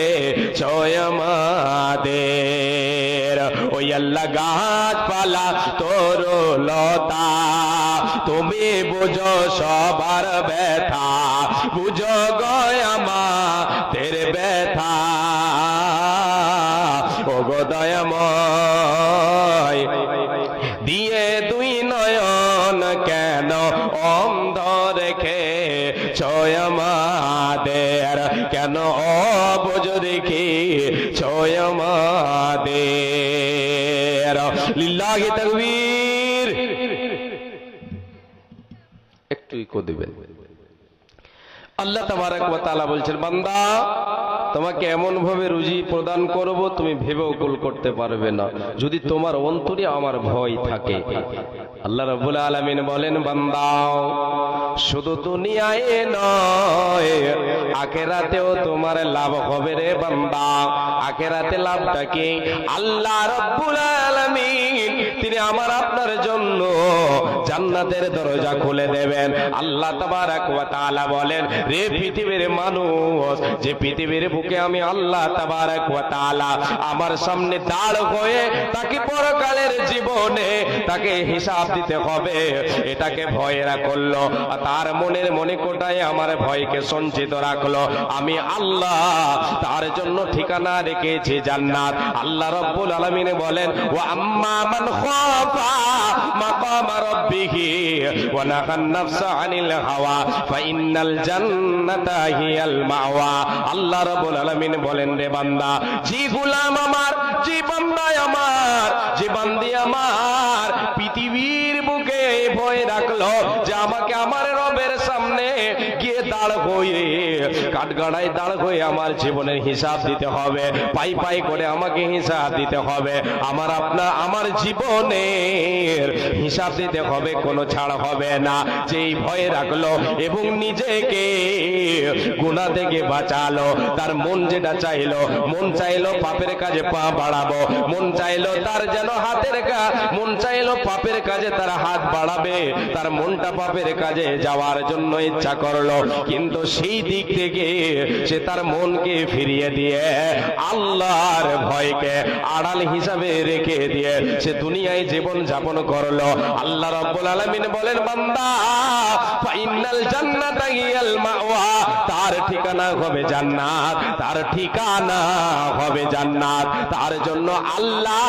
ছয় আমাদের। ওই আল্লাহ গাছপালা তরুলতা, তুমি বুঝো সবার ব্যথা, বুঝো গো আমাদের ব্যথা। ওগো দয়াময় দিয়ে দুই নয়ন কেন অন্ধ রেখে ছয় আমাদের, কেন অবুঝ রেখে ছয় আমাদের। লিল্লাহি তাকবীর। একটু ইকো দিবেন। আল্লাহ তাবারক ওয়া তাআলা বলছেন, বান্দা তোমাকে এমন ভাবে রুজি প্রদান করব তুমি ভেবেও গোল করতে পারবে না, যদি তোমার অন্তরে আমার ভয় থাকে। আল্লাহ রাব্বুল আলামিন বলেন, বান্দা শুধু দুনিয়ায় নয় আখিরাতেও তোমার লাভ হবে রে বান্দা। আখিরাতে লাভটা কি? আল্লাহ রাব্বুল আলামিন তিনি আমার আপনার জন্য জান্নাতের দরজা খুলে দেবেন। আল্লাহ তাবারক ওয়া তাআলা বলেন, রে পৃথিবীর মানুষ, যে পৃথিবীর বুকে আমি আল্লাহ তাবারক ওয়া তাআলা আমার সামনে দাঁড় হয়ে তাকে পরকালের জীবনে তাকে হিসাব দিতে হবে, এটাকে ভয় রাখলো, তার মনের মনে কোটায় আমার ভয়কে সঞ্চিত রাখলো, আমি আল্লাহ তার জন্য ঠিকানা রেখেছি জান্নাত। আল্লাহ রাব্বুল আলামিন বলেন, ওয়া আম্মা মান খাফা মাকামা রাব্বিহি ওয়া নাহান নাফসা আনিল হাওয়া ফাইন্নাল জান্নাতা হিয়াল মাওয়া। আল্লাহ রাব্বুল আলামিন বলেন, রে বান্দা, যে গোলাম আমার, যে বান্দা আমার, যে বান্দি আমার পৃথিবীর বুকে ভয় রাখলো যে আমাকে আমার রবের সামনে গিয়ে দাঁড় হয়ে কাঠগড়ায় দাঁড় হয়ে আমার জীবনের হিসাব দিতে হবে, পাই পাই করে আমাকে হিসাব দিতে হবে, আমার জীবনের হিসাব দিতে হবে, কোনো ছাড় হবে না, যেই ভয় রাখলো এবং নিজেকে গুনাহ থেকে বাঁচালো, তার মন যেটা চাইলো, মন চাইলো পাপের কাজে পা বাড়াবো, মন চাইলো তার যেন মন চাইলো পাপের কাজে তার হাত বাড়াবে, তার মনটা পাপের কাজে যাওয়ার জন্য ইচ্ছা করলো, কিন্তু সেই দিক থেকে সে তার মনকে ফিরিয়ে দিয়ে আল্লাহর ভয়কে আড়াল হিসাবে রেখে দিয়ে সে দুনিয়ায় জীবন যাপন করলো। আল্লাহ রাব্বুল আলামিন বলেন, বান্দা ফাইনাল জান্নাতা হিয়াল মাওয়া, তার ঠিকানা হবে জান্নাত, তার ঠিকানা হবে জান্নাত। তার জন্য আল্লাহ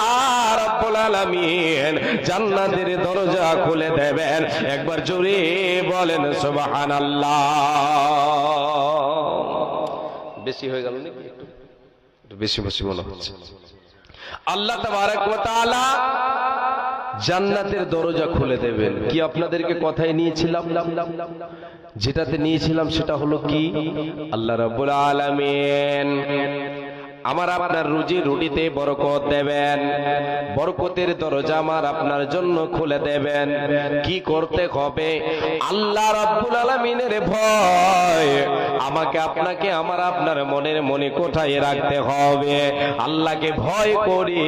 রাব্বুল আলামিন জান্নাতের দরজা খুলে দেবেন। একবার জোরে বলেন সুবহানাল্লাহ। বেশি হয়ে গেল নাকি? একটু বেশি বেশি মনে হচ্ছে। আল্লাহ তাবারক ওয়া তাআলা জান্নাতের দরজা খুলে দেবেন। কি আপনাদেরকে কথায় নিয়েছিলাম, যেটাতে নিয়েছিলাম সেটা হলো কি, আল্লাহ রাব্বুল আলামিন আমার আপনার রুজি রুটিতে বরকত দেবেন, বরকতের দরজা আমার আপনার জন্য খুলে দেবেন। কি করতে হবে? আল্লাহ রাব্বুল আলামিনের ভয় আমাকে আপনাকে আমার আপনার মনের মনে কোঠায় রাখতে হবে। আল্লাহকে ভয় করে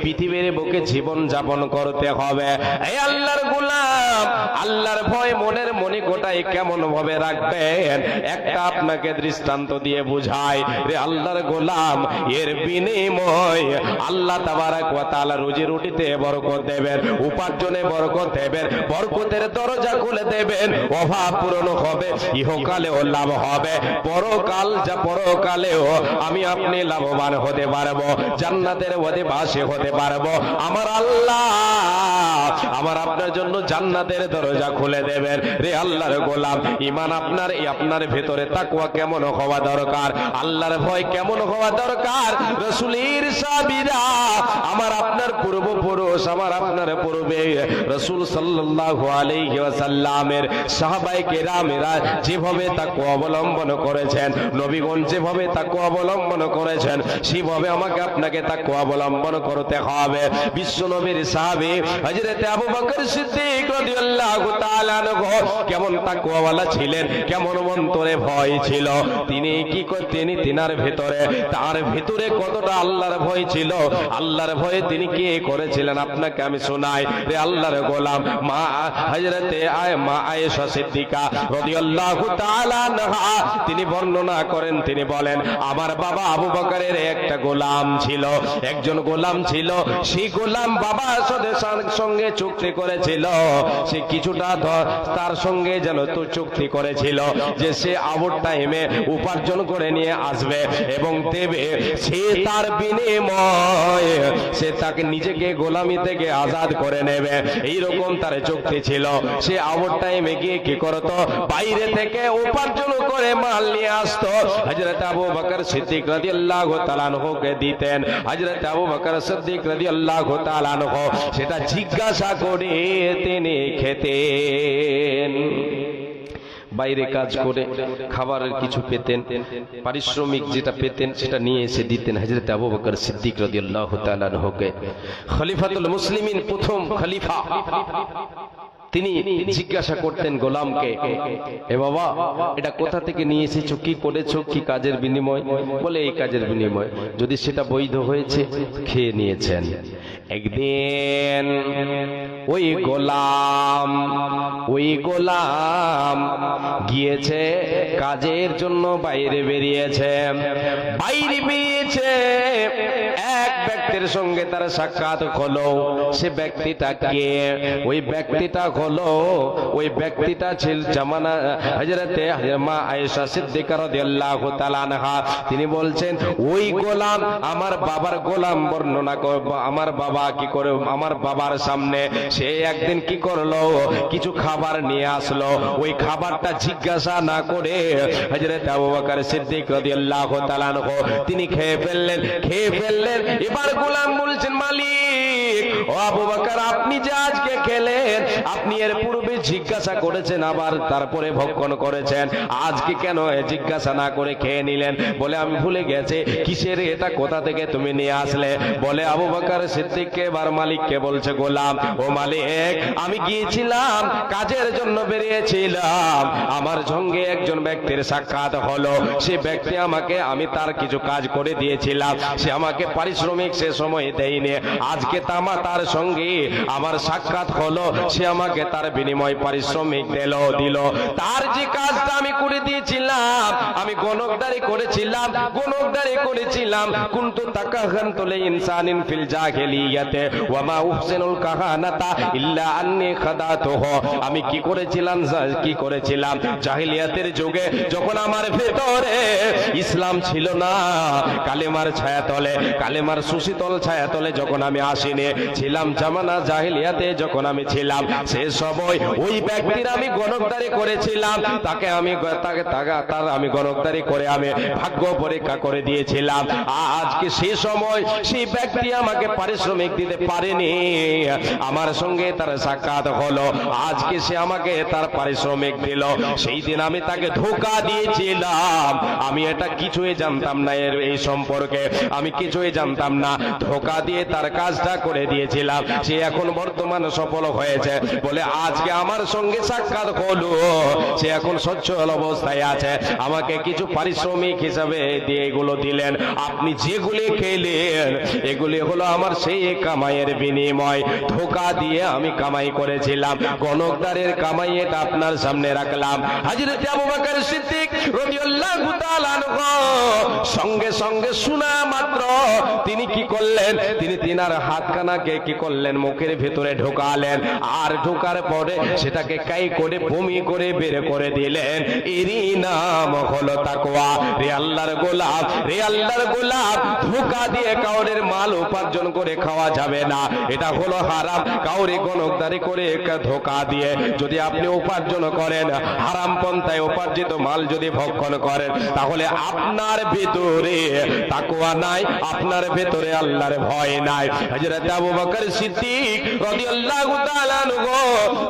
পৃথিবীর বুকে জীবন যাপন করতে হবে। এই আল্লাহর গোলাম, আল্লাহর ভয় মনের মনে কোঠায় কেমন ভাবে রাখবেন, একটা আপনাকে দৃষ্টান্ত দিয়ে বুঝাই। রে আল্লাহর গোলাম, এর বিনিময় আল্লাহ তাবারক ওয়া তাআলা রুজি রুটিতে বরকত দেবেন, উপার্জনে বরকত দেবেন, বরকতের দরজা খুলে দেবেন, অভাব পূরণ হবে, ইহকালেও লাভ হবে, পরকালেও আমি আপনি লাভবান হতে পারবো, জান্নাতের অধিবাসী হতে পারবো। আমার আল্লাহ আমার আপনার জন্য জান্নাতের দরজা খুলে দেবেন। রে আল্লাহর গোলাম, ঈমান আপনার ভেতরে তাকওয়া কেমন হওয়া দরকার, আল্লাহর ভয় কেমন হওয়া দরকার। রাসূলের সাহাবীরা, আমার আপনার পূর্বপুরুষ, আমার আপনার পূর্বে রাসূল সাল্লাল্লাহু আলাইহি ওয়াসাল্লামের সাহাবায়ে কেরামেরা যেভাবে তাকওয়া অবলম্বন করেছেন, নবীগণ যেভাবে তাকওয়া অবলম্বন করেছেন, সেভাবে আমাকে আপনাকে তাকওয়া অবলম্বন করতে হবে। বিশ্ব নবীর সাহাবী হযরত আবু বকর সিদ্দিক রাদিয়াল্লাহু তাআলা আনহু কেমন তাকওয়াওয়ালা ছিলেন, কেমন অন্তরে ভয় ছিল, তিনি কি করতেন, তিনার ভেতরে, তার ভেতরে কতটা আল্লাহর ভয় ছিল, আল্লাহর ভয়ে তিনি কি করেছিলেন আপনাকে আমি শোনাই। রে আল্লাহর গোলাম, মা হযরতে মা আয়েশা সিদ্দিকা রাদিয়াল্লাহু তাআলা আনহা তিনি বর্ণনা করেন, তিনি বলেন, আমার বাবা আবু বকরের একটা গোলাম ছিল, একজন গোলাম ছিল, সেই গোলাম বাবার সঙ্গে চুক্তি করেছিল, সে কিছুটা তার সঙ্গে যেন তো চুক্তি করেছিল যে সে আবর টাইমে উপার্জন করে নিয়ে আসবে এবং দেবে, সে তার বিনিময় সে তাকে নিজেকে গোলামি থেকে আজাদ করে নেবে, এইরকম তার যুক্তি ছিল। সে আওয়ার টাইমে গিয়ে কি করতো, বাইরে থেকে উপার্জন করে মাল নিয়ে আসতো, হযরত আবু বকর সিদ্দিক রাদিয়াল্লাহু তাআলা আনহুকে দিতেন। হযরত আবু বকর সিদ্দিক রাদিয়াল্লাহু তাআলা আনহু সেটা জিজ্ঞাসা করে তিনি খেতেন। বাইরে কাজ করে খাবারের কিছু পেতেন, পারিশ্রমিক যেটা পেতেন সেটা নিয়ে এসে দিতেন হযরত আবু বকর সিদ্দিক রাদিয়াল্লাহু তাআলা আনহুকে। খলিফাতুল মুসলিমিন, প্রথম খলিফা, তিনি জিজ্ঞাসা করতেন গোলামকে, এ বাবা এটা কোথা থেকে নিয়ে এসেছো, কি করেছো, কি কাজের বিনিময়? বলে এই কাজের বিনিময়। যদি সেটা বৈধ হয়েছে খেয়ে নিয়েছেন। একদিন ওই গোলাম গিয়েছে কাজের জন্য, বাইরে বেরিয়েছে। এক ব্যক্তির সঙ্গে তার সাক্ষাৎ হলো। সে ব্যক্তিটা কে? ওই ব্যক্তিটা ছিল জামানা হযরতে মা আয়েশা সিদ্দিকা রাদিয়াল্লাহু তাআলা আনহা। তিনি বলছেন, ওই গোলাম আমার বাবার গোলাম বর্ণনা করব। আমার বাবা কি করে, আমার বাবার সামনে সে একদিন কি করলো, কিছু খাবার নিয়ে আসলো। ওই খাবারটা জিজ্ঞাসা না করে হযরত আবু বকর সিদ্দিক রাদিয়াল্লাহু তাআলা আনহু তিনি খেয়ে ফেললেন। এবার গোলাম বলছেন, মালিক, ও আবু বকর, আপনি যে আজকে খেলেন, আপনি এর পূর্বে জিজ্ঞাসা করেছেন, আবার তারপরে ভক্ষণ করেছেন, আজকে কেন জিজ্ঞাসা না করে খেয়ে নিলেন? বলে আমি ভুলে গেছি। কিসের এটা, কোথা থেকে তুমি নিয়ে আসলে? বলে আবু বকর সিদ্দিককে এবার মালিককে বলছে, গোলাম, ও মালিক, আমি গিয়েছিলাম কাজের জন্য, বেরিয়েছিলাম, আমার সঙ্গে একজন ব্যক্তির সাক্ষাৎ হলো। সে ব্যক্তি আমাকে, আমি তার কিছু কাজ করে দিয়েছিলাম, সে আমাকে পারিশ্রমিক সে সময় দেয়নি। আজকে তার সঙ্গে আমার সাক্ষাৎ হলো, সে আমাকে তার বিনিময় পারিশ্রমিক দিল। তার যে কাজটা আমি করে দিয়েছিলাম, আমি গণকদারি করেছিলাম, কুনতু তাকাহানতু লিইনসানিন ফিল জাহিলিয়াতে ওয়া মা উহসিনুল কাহানাতা ইল্লা আন্নী খাদাতুহু। আমি কি করেছিলাম জাহিলিয়াতের যুগে, যখন আমার ভেতরে ইসলাম ছিল না, কালেমার ছায়াতলে, কালেমার সুশীতল ছায়াতলে যখন আমি আসিনি, ছিলাম জামানা জাহিলিয়াতে যখন আমি ছিলাম, সে সময় ওই ব্যক্তির আমি গণকদারি করেছিলাম, তার আমি গণকদারি করে আমি ভাগ্য পরীক্ষা করে দিয়েছিলাম। আজকে সে সময় সেই ব্যক্তি আমাকে পারিশ্রমিক দিতে পারেনি, আমার সঙ্গে তার সাক্ষাৎ হলো, আজকে সে আমাকে তার পারিশ্রমিক দিল। সেই দিন আমি তাকে ধোঁকা দিয়েছিলাম, আমি এটা কিছুই জানতাম না, এই সম্পর্কে আমি কিছুই জানতাম না, ধোঁকা দিয়ে তার কাজটা করে দিয়েছিলাম। সে এখন বর্তমান সফল হয়েছে বলে আজকে আমার সঙ্গে সাক্ষাৎ হলো, সে এখন সচ্ছল অবস্থায় আছে, আমাকে কিছু পারিশ্রমিক হিসাবে দিয়ে এগুলো দিলেন। আপনি যেগুলি খেলেন এগুলি হলো আমার সেই কামাইয়ের বিনিময়, ধোঁকা দিয়ে আমি কামাই করেছিলাম, গণকদারের কামাই, এটা আপনার সামনে রাখলাম। হযরত আবু বকর সিদ্দিক রাদিয়াল্লাহু তাআলা আনহু সঙ্গে সঙ্গে শোনা মাত্র তিনি কি করলেন, তিনি তিনার হাতখানাকে কি করলেন, মুখের ভিতরে ঢোকালেন, আর ঢোকার পরে সেটাকে কাই করে বমি করে বের করে দিলেন। এরই নাম হলো তাকওয়া। রে আল্লাহর গোলাম, ধোঁকা দিয়ে কাউরের মাল উপার্জন করে খাওয়া যাবে না, এটা হলো হারাম। কাউরে গণকদারি করে ধোঁকা দিয়ে যদি আপনি উপার্জন করেন, হারাম পন্থায় উপার্জিত মাল যদি ভক্ষণ করেন, তাহলে আপনার ভিতরে তাকওয়া নাই, আপনার ভিতরে আল্লাহর ভয় নাই। হযরত আবু বকর সিদ্দিক রাদিয়াল্লাহু তাআলা আনহু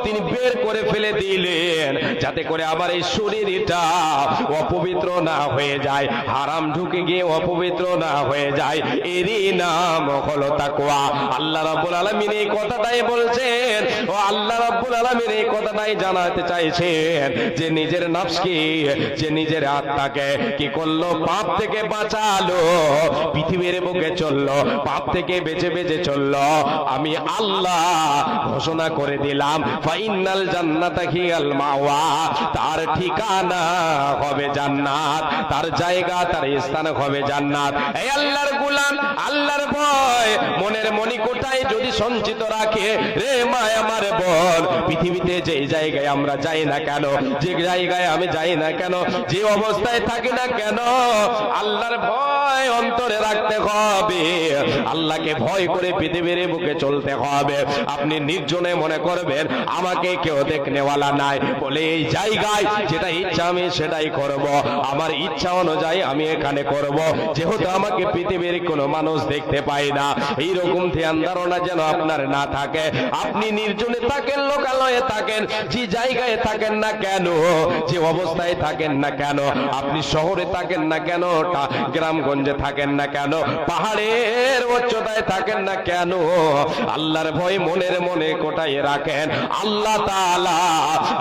তিনি বের করে ফেলে দিলেন, যাতে করে আমার এই শরীরটা অপবিত্র না হয়ে যায়, হারাম ঢুকে গিয়ে অপবিত্র না হয়ে যায়। এরই নাম হলো তাকওয়া। আল্লাহ রাব্বুল আলামিন এই কথাটাই বলছেন, ও আল্লাহ রাব্বুল আলামিন এই কথাটাই জানাতে চাইছেন যে নিজের নফসকে, যে নিজের আত্মাকে কি করলো, পাপ থেকে বাঁচালো, পৃথিবীর বুকে চললো, পাপ থেকে বেঁচে বেঁচে চললো। আমি আল্লাহ ঘোষণা করে দিলাম, ফাইনাল জান্নাতা হিয়াল মাওয়া, তার ঠিকানা হবে জান্নাত, তার জায়গা, তার স্থান হবে জান্নাত। এই আল্লাহর গোলাম, আল্লাহর ভয় মনের মণিকোটায় যদি সঞ্চিত রাখে, রে মা আমার বল, পৃথিবীতে যে জায়গায় আমরা যাই না কেন, যে জায়গায় আমি যাই না কেন, যে অবস্থায় থাকি না কেন, আল্লাহর ভয় ভয় অন্তরে রাখতে হবে, আল্লাহকে ভয় করে পৃথিবীর বুকে চলতে হবে। আপনি নির্জনে মনে করবেন আমাকে কেউ দেখনেওয়ালা নাই, বলে এই জায়গায় যেটা ইচ্ছা আমি সেটাই করব, আমার ইচ্ছা অনুযায়ী আমি এখানে করব, যেহেতু আমাকে পৃথিবীর কোনো মানুষ দেখতে পায় না। এইরকম ধ্যান ধারণা যেন আপনার না থাকে। আপনি নির্জনে থাকেন, লোকালয়ে থাকেন, যে জায়গায় থাকেন না কেন, যে অবস্থায় থাকেন না কেন, আপনি শহরে থাকেন না কেন, গ্রামগঞ্জে থাকেন না কেন, পাহাড়ের উচ্চতায় থাকেন না কেন, আল্লাহর ভয় মনের মনে কোটায় রাখেন। আল্লাহ তাআলা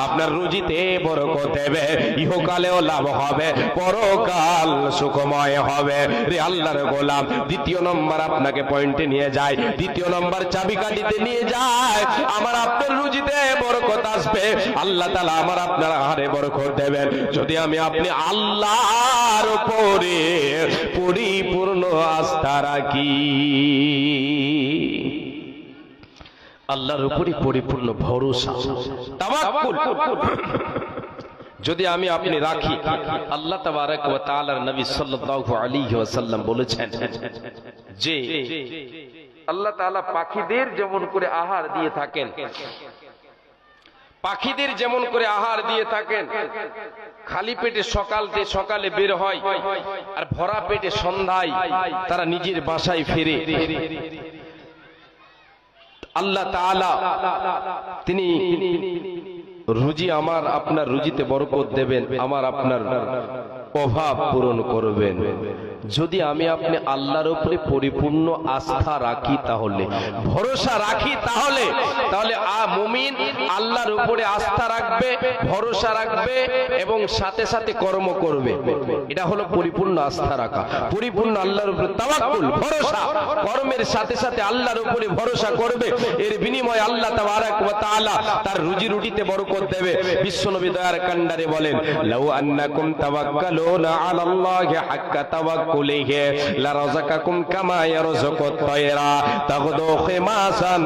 আপনার রুজিতে বরকত দেবে, ইহকালেও লাভ হবে, পরকাল সুখময় হবে। রে আল্লাহর গোলাম, দ্বিতীয় নম্বর আপনাকে পয়েন্টে নিয়ে যায়, দ্বিতীয় নম্বর চাবিকাঠিতে নিয়ে যায়। আমার আপনার রুজিতে বরকত আসবে, আল্লাহ তাআলা আমার আপনার আহারে বরকত দেবেন যদি আমি আপনি আল্লাহর উপরে পরিপূর্ণ আস্থা রাখি, আল্লাহর উপরে পরিপূর্ণ ভরসা, তাওয়াক্কুল যদি আমি আপনি রাখি। আল্লাহ তাবারক ওয়া তাআলার নবী সাল্লাল্লাহু আলাইহি ওয়াসাল্লাম বলেছেন যে আল্লাহ তাআলা পাখিদের যেমন করে আহার দিয়ে থাকেন, পাখিদের যেমন করে আহার দিয়ে থাকেন, খালি পেটে সকালে বের হয় আর ভরা পেটে সন্ধ্যায় তারা নিজের বাসায় ফিরে। আল্লাহ তাআলা তিনি রুজি আমার আপনার রুজিতে বরকত দেবেন, আমার আপনার অভাব পূরণ করবেন যদি আমি আপনি আল্লাহর উপরে পরিপূর্ণ আস্থা রাখি, তাহলে ভরসা রাখি, তাহলে মুমিন আল্লাহর উপরে আস্থা রাখবে, ভরসা রাখবে এবং সাথে সাথে কর্ম করবে। এটা হলো পরিপূর্ণ আস্থা রাখা, পরিপূর্ণ আল্লাহর উপরে তাওয়াক্কুল, ভরসা, কর্মের সাথে সাথে আল্লাহর উপরে ভরসা করবে। এর বিনিময়ে আল্লাহ তাবারক ওয়া তাআলা তার রুজি রুটিতে বরকত দেবে। বিশ্বনবী দয়ার কান্ডারে বলেন, লাউ আন্নাকুম তাওয়াক্কালুনা আলাল্লাহি হাক্কা তাওয়াক্কুলিহি লারাযাকাকুম কামা ইয়ারযুকুত তায়রা তাগদু খিমাসান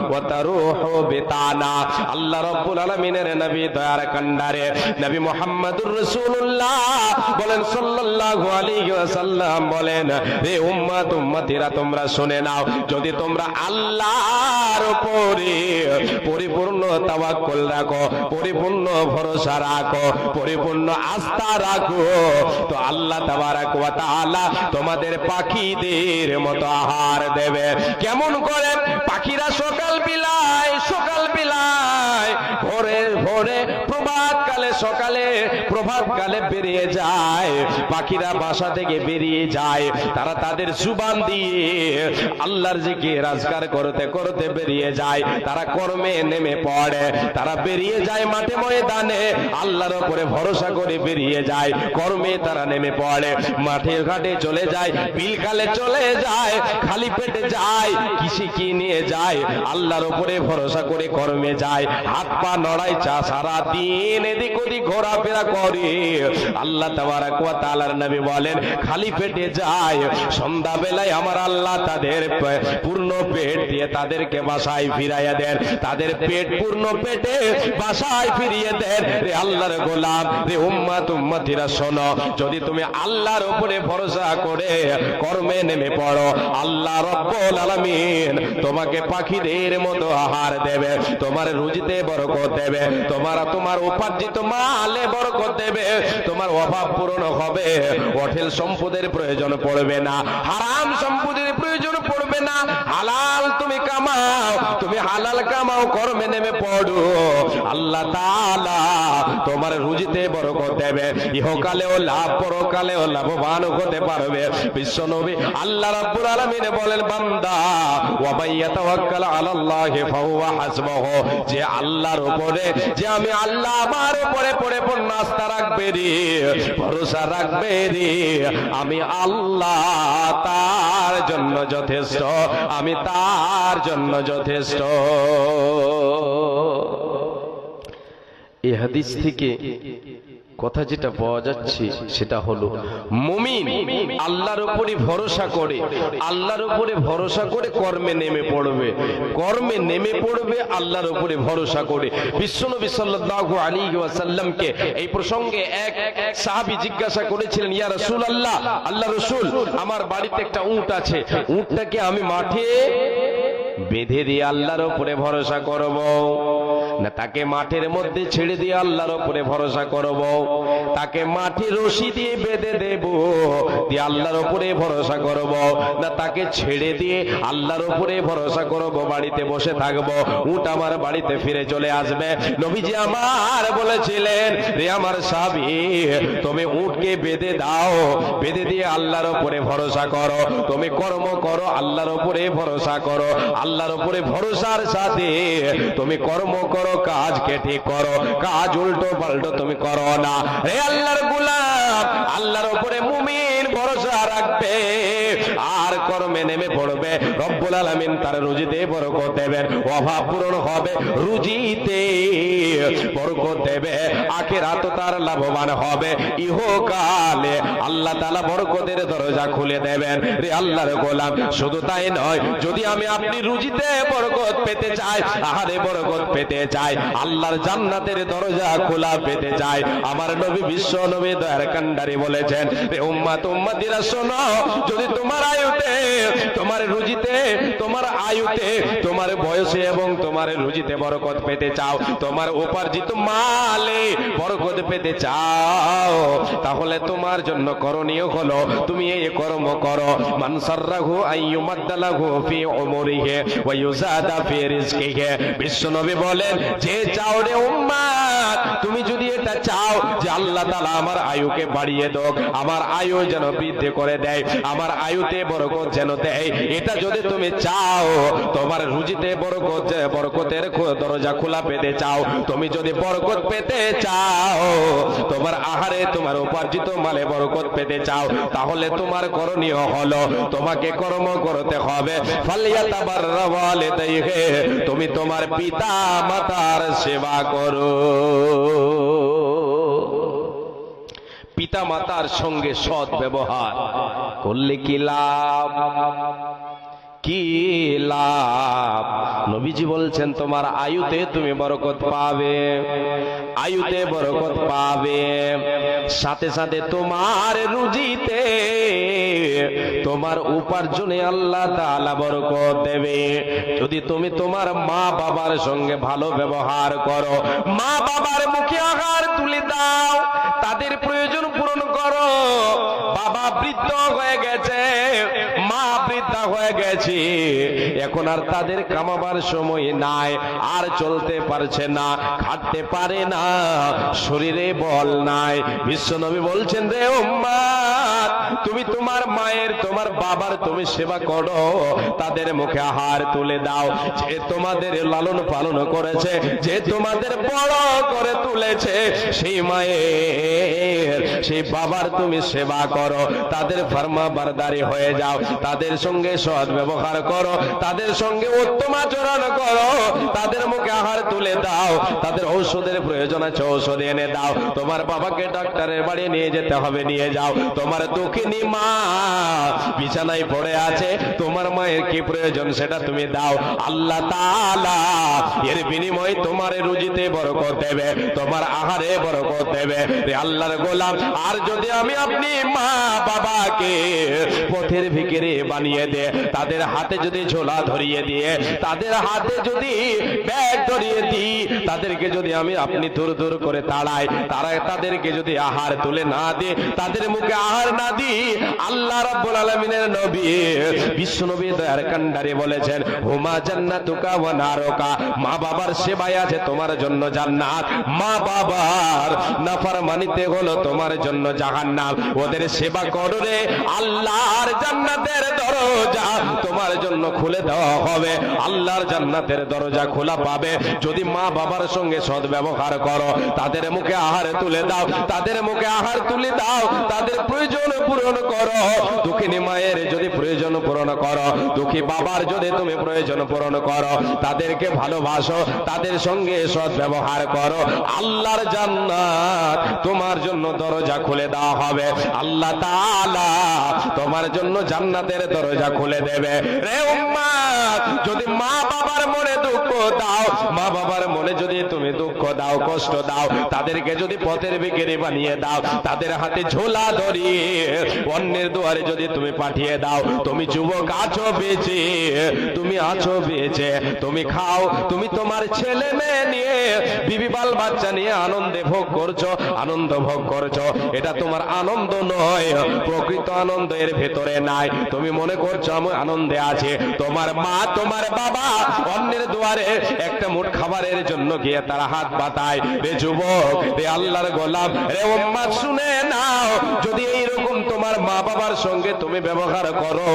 ওয়া তারুহু বিতানা। আল্লাহ রাব্বুল আলামিনের নবী দয়ার কান্ডারে নবী মুহাম্মদুর রাসূলুল্লাহ বলেন সাল্লাল্লাহু আলাইহি ওয়াসাল্লাম বলেন, হে উম্মত উম্মতিরা তোমরা শুনে নাও, যদি তোমরা আল্লাহর উপরে পরিপূর্ণ তাওয়াক্কুল রাখো, পরিপূর্ণ ভরসা রাখো, পরিপূর্ণ আস্থা রাখো, তো আল্লাহ তাবারক ওয়া তাআলা তোমাদের পাখিদের মতো আহার দেবে। কেমন করে? পাখিরা সকাল বিলায় ভোরে প্রভাতকালে বেরিয়ে যায়, পাখিরা বাসা থেকে বেরিয়ে যায়, তারা তাদের জুবান দিয়ে আল্লাহর জিকির আজকার করতে করতে বেরিয়ে যায়, তারা কর্মে নেমে পড়ে, তারা বেরিয়ে যায় মাঠে ময়দানে, আল্লাহর উপরে ভরসা করে বেরিয়ে যায়, কর্মে তারা নেমে পড়ে, মাঠে ঘাটে চলে যায়, বিলকালে চলে যায়, খালি পেটে যায়, কি নিয়ে যায়, আল্লাহর উপরে ভরসা করে কর্মে যায়, হাত পা নড়ায়, সারা দিন এদিক ওদিক ঘোরাফেরা করে। আল্লাহ তাবারক ওয়া তাআলার নবী বলেন, খালি পেটে যায়, সন্ধ্যা বেলায় আমার আল্লাহ তাদের পূর্ণ পেট দিয়ে তাদেরকে বাসায় ফিরাইয়া দেন, তাদের পেট পূর্ণ পেটে বাসায় ফিরিয়ে দেন। রে আল্লাহর গোলাম, রে উম্মত উম্মতিরা শোনো, যদি তুমি আল্লাহর উপরে ভরসা করে কর্মে নেমে পড়ো, আল্লাহ রাব্বুল আলামিন তোমাকে পাখিদের মতো আহার দেবে, তোমার রুজিতে বরকত দেবে, তোমার উপার্জিত মালে বরকত দেবে, তোমার অভাব পূরণ হবে, অঢেল সম্পদের প্রয়োজন পড়বে না, হারাম সম্পদের প্রয়োজন পড়বে না, হালাল তুমি কামাও, তুমি হালাল কামাও, কর্মে নেমে পড়ো, আল্লাহ তাআলা তোমার রুজিতে বরকত দেবে, ইহকালেও লাভ, পরকালেও লাভবান হতে পারবে। বিশ্বনবী আল্লাহ রাব্বুল আলামিন বলেন, বান্দা ওয়া মাইয়াতাওয়াক্কাল আলাল্লাহি ফাহুয়া হাসবুহু, যে আল্লাহর উপরে, যে আমি আল্লাহ আমার উপরে পরিপূর্ণ আস্থা রাখবে রে, ভরসা রাখবে রে, আমি আল্লাহ তার জন্য যথেষ্ট, আমি তার জন্য যথেষ্ট। এই হাদিস থেকে কথা যেটা পাওয়া যাচ্ছে সেটা হলো মুমিন আল্লাহর উপরে ভরসা করে, আল্লাহর উপরে ভরসা করে কর্মে নেমে পড়বে, কর্মে নেমে পড়বে আল্লাহর উপরে ভরসা করে। বিশ্বনবী সাল্লাল্লাহু আলাইহি ওয়াসাল্লামকে এই প্রসঙ্গে এক সাহাবী জিজ্ঞাসা করেছিলেন, ইয়া রাসূলুল্লাহ, আল্লাহ রাসূল, আমার বাড়িতে একটা উট আছে, উটটাকে আমি মাঠে বেঁধে দিয়ে আল্লাহর উপরে ভরসা করব, না তাকে মাঠের মধ্যে ছেড়ে দিয়ে আল্লাহর উপরে ভরসা করব, তাকে মাঠে রশি দিয়ে বেঁধে দেব দিয়ে আল্লাহর উপরে ভরসা করব, না তাকে ছেড়ে দিয়ে আল্লাহর উপরে ভরসা করব, বাড়িতে বসে থাকব, উট আমার বাড়িতে ফিরে চলে আসবে। নবীজি আমার বলেছিলেন, রে আমার সাহাবী, তুমি উটকে বেঁধে দাও, বেঁধে দিয়ে আল্লাহর উপরে ভরসা করো, তুমি কর্ম করো, আল্লাহর উপরে ভরসা করো, আল্লাহর উপরে ভরসার সাথে তুমি কর্ম করো, কাজকে ঠিক করো, কাজ উল্টো পাল্টো তুমি করো না। হে আল্লাহর গোলাম, আল্লাহর উপরে মুমিন ভরসা রাখবে আর কর্মে নেমে পড়বে, রব্বুল আলামিন তার রুজিতে বরকত দেবেন, অভাব পূরণ হবে, রুজিতে বরকত দেবে, আখিরাত তার লাভবান হবে, ইহকালে আল্লাহ তাআলা বরকতের দরজা খুলে দেবেন। রে আল্লাহর গোলাম, শুধু তাই নয়, যদি আমি আপনি রুজিতে বরকত পেতে চাই, আহারে বরকত পেতে চাই, আল্লাহর জান্নাতের দরজা খোলা পেতে চাই, আমার নবী বিশ্ব নবী দয়ার কান্ডারি বলেছেন, রে উম্মত উম্মতিরা শোনো, যদি তোমার আয়ুতে, তোমার রুজিতে, তোমার আয়ুতে, তোমার বয়সে এবং তোমার রুজিতে বরকত পেতে চাও, তোমার উপার্জিত মালে বরকত পেতে চাও, তাহলে তোমার জন্য করণীয় হলো তুমি এই কর্ম করো, মান সাররাহু আইয়ুমাদ্দালাহু ফি উমরিহি ওয়া ইউযাদা ফি রিজকিহি। বিশ্বনবী বলেন, যে চাও রে উম্মত, তুমি যদি এটা চাও যে আল্লাহ তাআলা আমার আয়ুকে বাড়িয়ে দাও, আমার আয়ু যেন বৃদ্ধি করে দেয়, আমার আয়ুতে বরকত যেন দেয়, এটা যদি তুমি চাও, তোমার রুজিতে বরকত, বরকতের দরজা খোলা পেতে চাও, তুমি যদি বরকত পেতে চাও, তোমার আহারে, তোমার উপার্জিত মালে বরকত পেতে চাও, তাহলে তোমার করণীয় হলো তোমাকে কর্ম করতে হবে, ফালিয়াতাবাররা ওয়ালিদাইহি, তুমি তোমার পিতা মাতার সেবা করো। পিতা মাতার সঙ্গে সৎ ব্যবহার করলে কি লাভ, কি লাভ? নবীজি বলছেন, তোমার আয়ুতে তুমি বরকত পাবে, আয়ুতে বরকত পাবে, সাথে সাথে তোমার রুজিতে, তোমার উপার্জনে আল্লাহ তাআলা বরকত দেবে। যদি তুমি তোমার মা বাবার সঙ্গে ভালো ব্যবহার করো, মা বাবার মুখে আহার তুলে দাও, তাদের প্রয়োজন পূরণ করো। বাবা বৃদ্ধ হয়ে গেছে, মা বৃদ্ধা হয়ে গেছে, এখন আর তাদের কামাবার সময় নাই, আর চলতে পারছে না, খাটতে পারে না, শরীরে বল নাই। বিশ্বনবী বলছেন, রে উম্মত, তুমি তোমার মায়ের, তোমার বাবার তুমি সেবা করো, তাদের মুখে আহার তুলে দাও, যে তোমাদের লালন পালন করেছে, যে তোমাদের বড় করে তুলেছে, সেই মায়ের, সেই বাবার তুমি সেবা করো, তাদের ফরমাবরদারি হয়ে যাও, তাদের সঙ্গে সৎ ব্যবহার করো, তাদের সঙ্গে উত্তম আচরণ করো, তাদের মুখে আহার তুলে দাও, তাদের ঔষধের প্রয়োজন আছে ঔষধ এনে দাও, তোমার বাবাকে ডাক্তারের বাড়ি নিয়ে যেতে হবে, নিয়ে যাও, তোমার দুঃখিনী মা বিছানায় পড়ে আছে, তোমার মায়ের কি প্রয়োজন সেটা তুমি দাও, আল্লাহ তাআলা এর বিনিময়ে তোমার রুজিতে বরকত দেবে, তোমার আহারে বরকত দেবে। রে আল্লাহর গোলাম, আর যদি আমি আপনি মা বাবাকে পথের ভিখারি বানিয়ে দে, তাদের হাতে যদি ঝোলা ধরিয়ে দিয়ে, তাদের হাতে যদি ব্যাগ ধরিয়ে দিই, তাদেরকে যদি আমি আপনি দূর দূর করে তাড়াই, তাদেরকে যদি আহার তুলে না দিই, তাদের মুখে আহার না দিই, আল্লাহ রাব্বুল আলামিনের নবী বিশ্ব নবী দয়ার কান্ডারি বলেছেন, হুমা জান্নাতুকা ওয়া নারুকা, মা বাবার সেবায় আছে তোমার জন্য জান্নাত, মা বাবার নাফরমানিতে হলো তোমার জন্য জাহান্নাম। ওদের সেবা করো রে, আল্লাহর জান্নাতের দরজা তোমার জন্য খুলে দেওয়া হবে, আল্লাহর জান্নাতের দরজা খোলা পাবে যদি মা বাবার সঙ্গে সৎ ব্যবহার করো, তাদের মুখে আহার তুলে দাও, তাদের মুখে আহার তুলে দাও, তাদের প্রয়োজন পূরণ করো। দুঃখিনী মায়ের যদি প্রয়োজন প্রয়োজন পূরণ করো, দুঃখী বাবার যদি তুমি প্রয়োজন পূরণ করো, তাদেরকে ভালোবাসো, তাদের সঙ্গে সৎ ব্যবহার করো, আল্লাহর জান্নাত তোমার জন্য দরজা খুলে দেওয়া হবে। আল্লাহ তাআলা তোমার জন্য জান্নাতের দরজা খুলে দেবে। রে উম্মত, যদি মা বাবার মনে দুঃখ দাও, মা বাবার মনে যদি তুমি দুঃখ দাও, কষ্ট দাও, তাদেরকে যদি পথের ভিখারি বানিয়ে দাও, তাদের হাতে ঝোলা ধরিয়ে অন্যের দুয়ারে যদি তুমি পাঠিয়ে দাও, তুমি যুবক আছো বেঁচে, তুমি আছো বেঁচে, তুমি খাও, তুমি তোমার ছেলে মেয়ে নিয়ে, বিবি বাল বাচ্চা নিয়ে আনন্দে ভোগ করছো, আনন্দ ভোগ করছো, এটা তোমার আনন্দ নয়, প্রকৃত আনন্দ এর ভেতরে নাই। তুমি মনে করছো আমি আনন্দে আছে, তোমার মা তোমার বাবা অন্যের দুয়ারে একটা মুঠ খাবারের জন্য গিয়ে তারা হাত পাতায়। রে যুবক, রে আল্লাহর গোলাম, রে উম্মত, শুনে নাও, যদি এইরকম তোমার মা বাবার সঙ্গে তুমি ব্যবহার করো,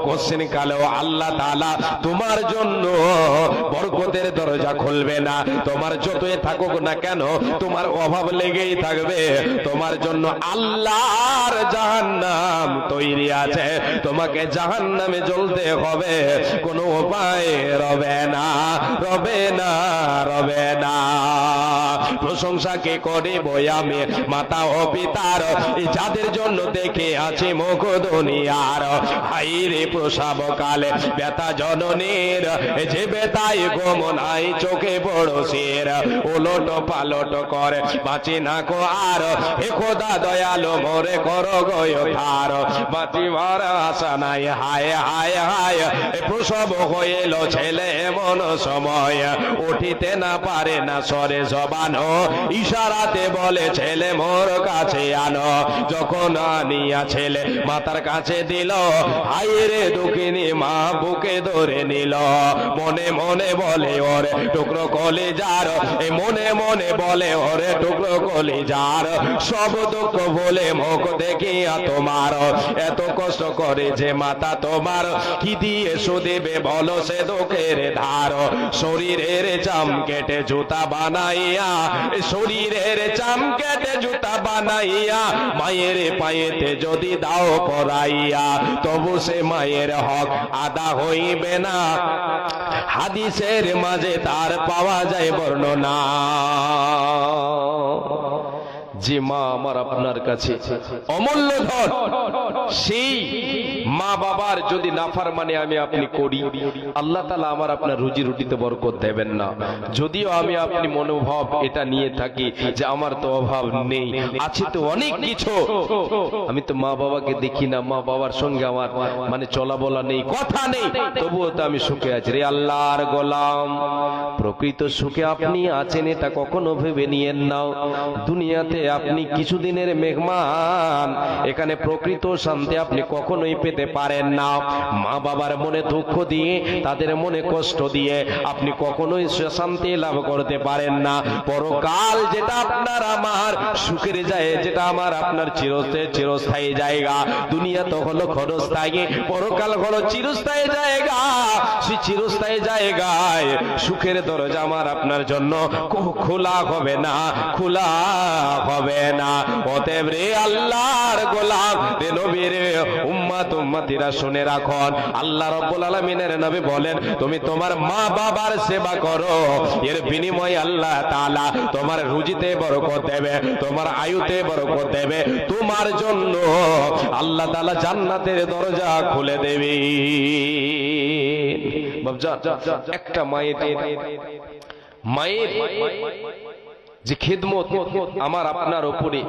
কোশ্চেন কালেও আল্লাহ তাআলা তোমার জন্য বরকতের দরজা খুলবে না। তোমার যতই থাকুক না কেন, তোমার অভাব লেগেই থাকবে, তোমার জন্য আল্লাহর জাহান্নাম তৈরি আছে, তোমাকে জাহান্নামে জ্বলতে হবে, কোনো উপায় রবে না, রবে না, রবে না। প্রশংসা কে করিব আমি মাতা ও পিতার, যাদের জন্য দেখে আছে মুখ দুনিয়ার, হাইরে প্রসব কালে ব্যথা জননীর, যে বেতায় গোমনাই চোখে পড়োশির, ওলট পালট করে বাঁচি না কো আর, হে খোদা দয়ালু মোরে করো গয় ধার, বাঁচিবার আশা নাই, হায় হায় হায়, প্রসব হইল ছেলে এমন সময়, উঠিতে না পারে না সরে জবান, ইশারাতে বলে ছেলে মোর কাছে আনো, যখন আনিয়া ছেলে মাতার কাছে দিল, হায়রে দুঃখিনী মা বুকে ধরে নিল, মনে মনে বলে ওরে টুকরো কলিজার, মনে মনে বলে ওরে টুকরো কলিজার, সব দুঃখ বলে মুখ দেখিয়া তোমার, এত কষ্ট করে যে মাতা তোমার, কি দিয়ে শুধিবে বলো সে দুঃখের ধার, শরীরের চাম কেটে জুতা বানাইয়া, শরীরের চাম কেটে জুতা বানাইয়া, মায়ের পায়েতে যদি দাও পরাইয়া, তবু সে মায়ের হক আদা হইবে না, হাদিসের মাঝে তার পাওয়া যায় বর্ণনা। যে মা আমার আপনার কাছে অমূল্য ধন, সেই মা বাবার যদি নাফরমানি আমি আপনি করি, আল্লাহ তাআলা আমার আপনার রুজি রুটিতে বরকত দেবেন না। যদিও আমি আপনি মনোভাব এটা নিয়ে থাকি যে আমার তো অভাব নেই, আছে তো অনেক কিছু, আমি তো মা বাবাকে দেখি না, মা বাবার সঙ্গে আমার মানে চলা বলা নেই, কথা নেই, তবুও তো আমি সুখে আছি। রে আল্লাহর গোলাম, প্রকৃত সুখে আপনি আছেন এটা কখনো ভেবে নিয়েন না। দুনিয়াতে আপনি কিছুদিনের মেহমান, এখানে প্রকৃত শান্তি আপনি কখনোই পেতে পারেন না। মা বাবার মনে দুঃখ দিয়ে, তাদের মনে কষ্ট দিয়ে আপনি কখনোই শান্তি লাভ করতে পারেন না। পরকাল যেটা আপনার আমার সুখের যায়, যেটা আমার আপনার চিরস্থায়ী জায়গা, দুনিয়া তো হলো ক্ষণস্থায়ী, পরকাল হলো চিরস্থায়ী জায়গা। সেই চিরস্থায়ী জায়গায় সুখের দরজা আমার আপনার জন্য খোলা হবে না, খোলা হবে না। অতএব রে আল্লাহর গোলাম, রে নবীর উম্মত উম্মতিরা শুনে রাখুন, আল্লাহ রাব্বুল আলামিনের নবী বলেন, তুমি তোমার মা বাবার সেবা করো, এর বিনিময়ে আল্লাহ তাআলা তোমার রুজিতে বরকত দেবে, তোমার আয়ুতে বরকত দেবে, তোমার জন্য আল্লাহ তাআলা জান্নাতের দরজা খুলে দেবে। বাপজান, একটা মায়ের যে খিদমত আমার আপনার উপরে,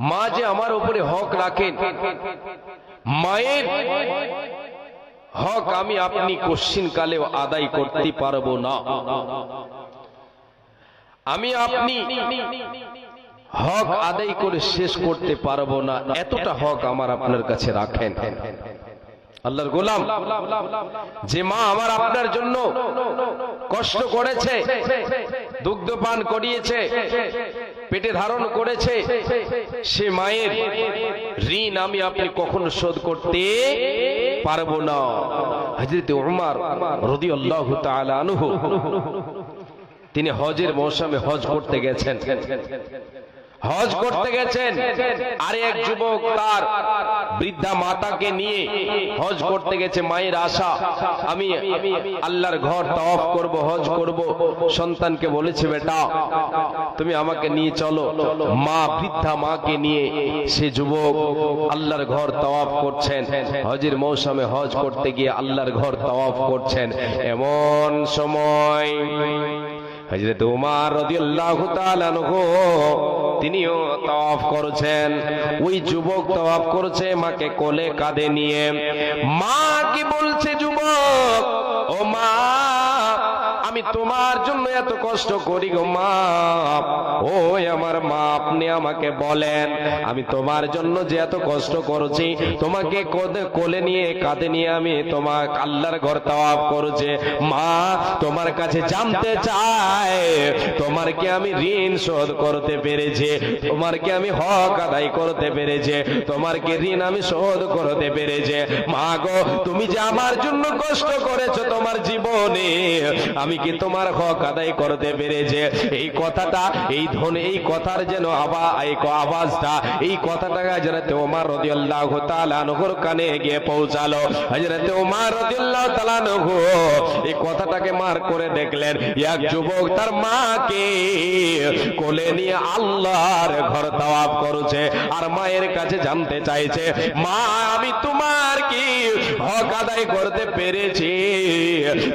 মা যে আমার উপরে হক রাখেন, মায়ের হক আমি আপনি কোশ্চিন কালেও আদায় করতে পারবো না। আমি আপনি হক আদায় করে শেষ করতে পারবো না, এতটা হক আমার আপনার কাছে রাখেন। আল্লাহর গোলাম, যে মা আমার আপনার জন্য কষ্ট করেছে, দুগ্ধ পান করিয়েছে, পেটে ধারণ করেছে, সে মায়ের ঋণ আমি আপনি কখনো শোধ করতে পারবো না। হযরত উমর রাদিয়াল্লাহু তাআলা আনহু, তিনি হজের মৌসুমে হজ করতে গেছেন। হজ করতে গেছেন, আর এক যুবক তার বৃদ্ধা মাতাকে নিয়ে হজ করতে গেছে। মায়ের আশা, আমি আল্লাহর ঘর তাওয়াফ করব, হজ করব। সন্তানকে বলেছে, বেটা তুমি আমাকে নিয়ে চলো। মা, বৃদ্ধা মাকে নিয়ে সে যুবক আল্লাহর ঘর তাওয়াফ করছেন। হজের মৌসুমে হজ করতে গিয়ে আল্লাহর ঘর তাওয়াফ করছেন। এমন সময় হযরত উমর রাদিয়াল্লাহু তাআলা আনহু তিনিও তাওয়াফ করেছেন। ওই যুবক তাওয়াফ করেছে মাকে কোলে কাঁধে নিয়ে। মা কি বলছে, যুবক ও মা, আমি তোমার জন্য এত কষ্ট করি গো মা। ও আমার মা, আপনি আমাকে বলেন, আমি তোমার জন্য যে এত কষ্ট করছি, তোমাকে কোলে নিয়ে কাঁধে নিয়ে আমি তোমার আল্লাহর ঘর তাওয়াফ করেছে। মা, তোমার কাছে জানতে চাই, তোমার কি আমি ঋণ শোধ করতে পেরেছি? তোমার কি আমি হক আদায় করতে পেরেছি? তোমার কি ঋণ আমি শোধ করতে পেরেছি? মা গো, তুমি যে আমার জন্য কষ্ট করেছো তোমার জীবনে, আমি কি তোমার হক আদায় করতে পেরেছে? এই কথাটা, এই ধ্বনি, এই কথার যেন আওয়াজটা, এই কথাটা হযরত ওমর রাদিয়াল্লাহু তাআলা আনহুর কানে গিয়ে পৌঁছালো। হযরত ওমর রাদিয়াল্লাহু তাআলা আনহু এই কথাটাকে মার করে দেখলেন, এক যুবক তার মাকে কোলে নিয়ে আল্লাহর ঘর তাওয়াফ করেছে, আর মায়ের কাছে জানতে চাইছে, মা আমি তোমার কি হক আদায় করতে পেরেছি?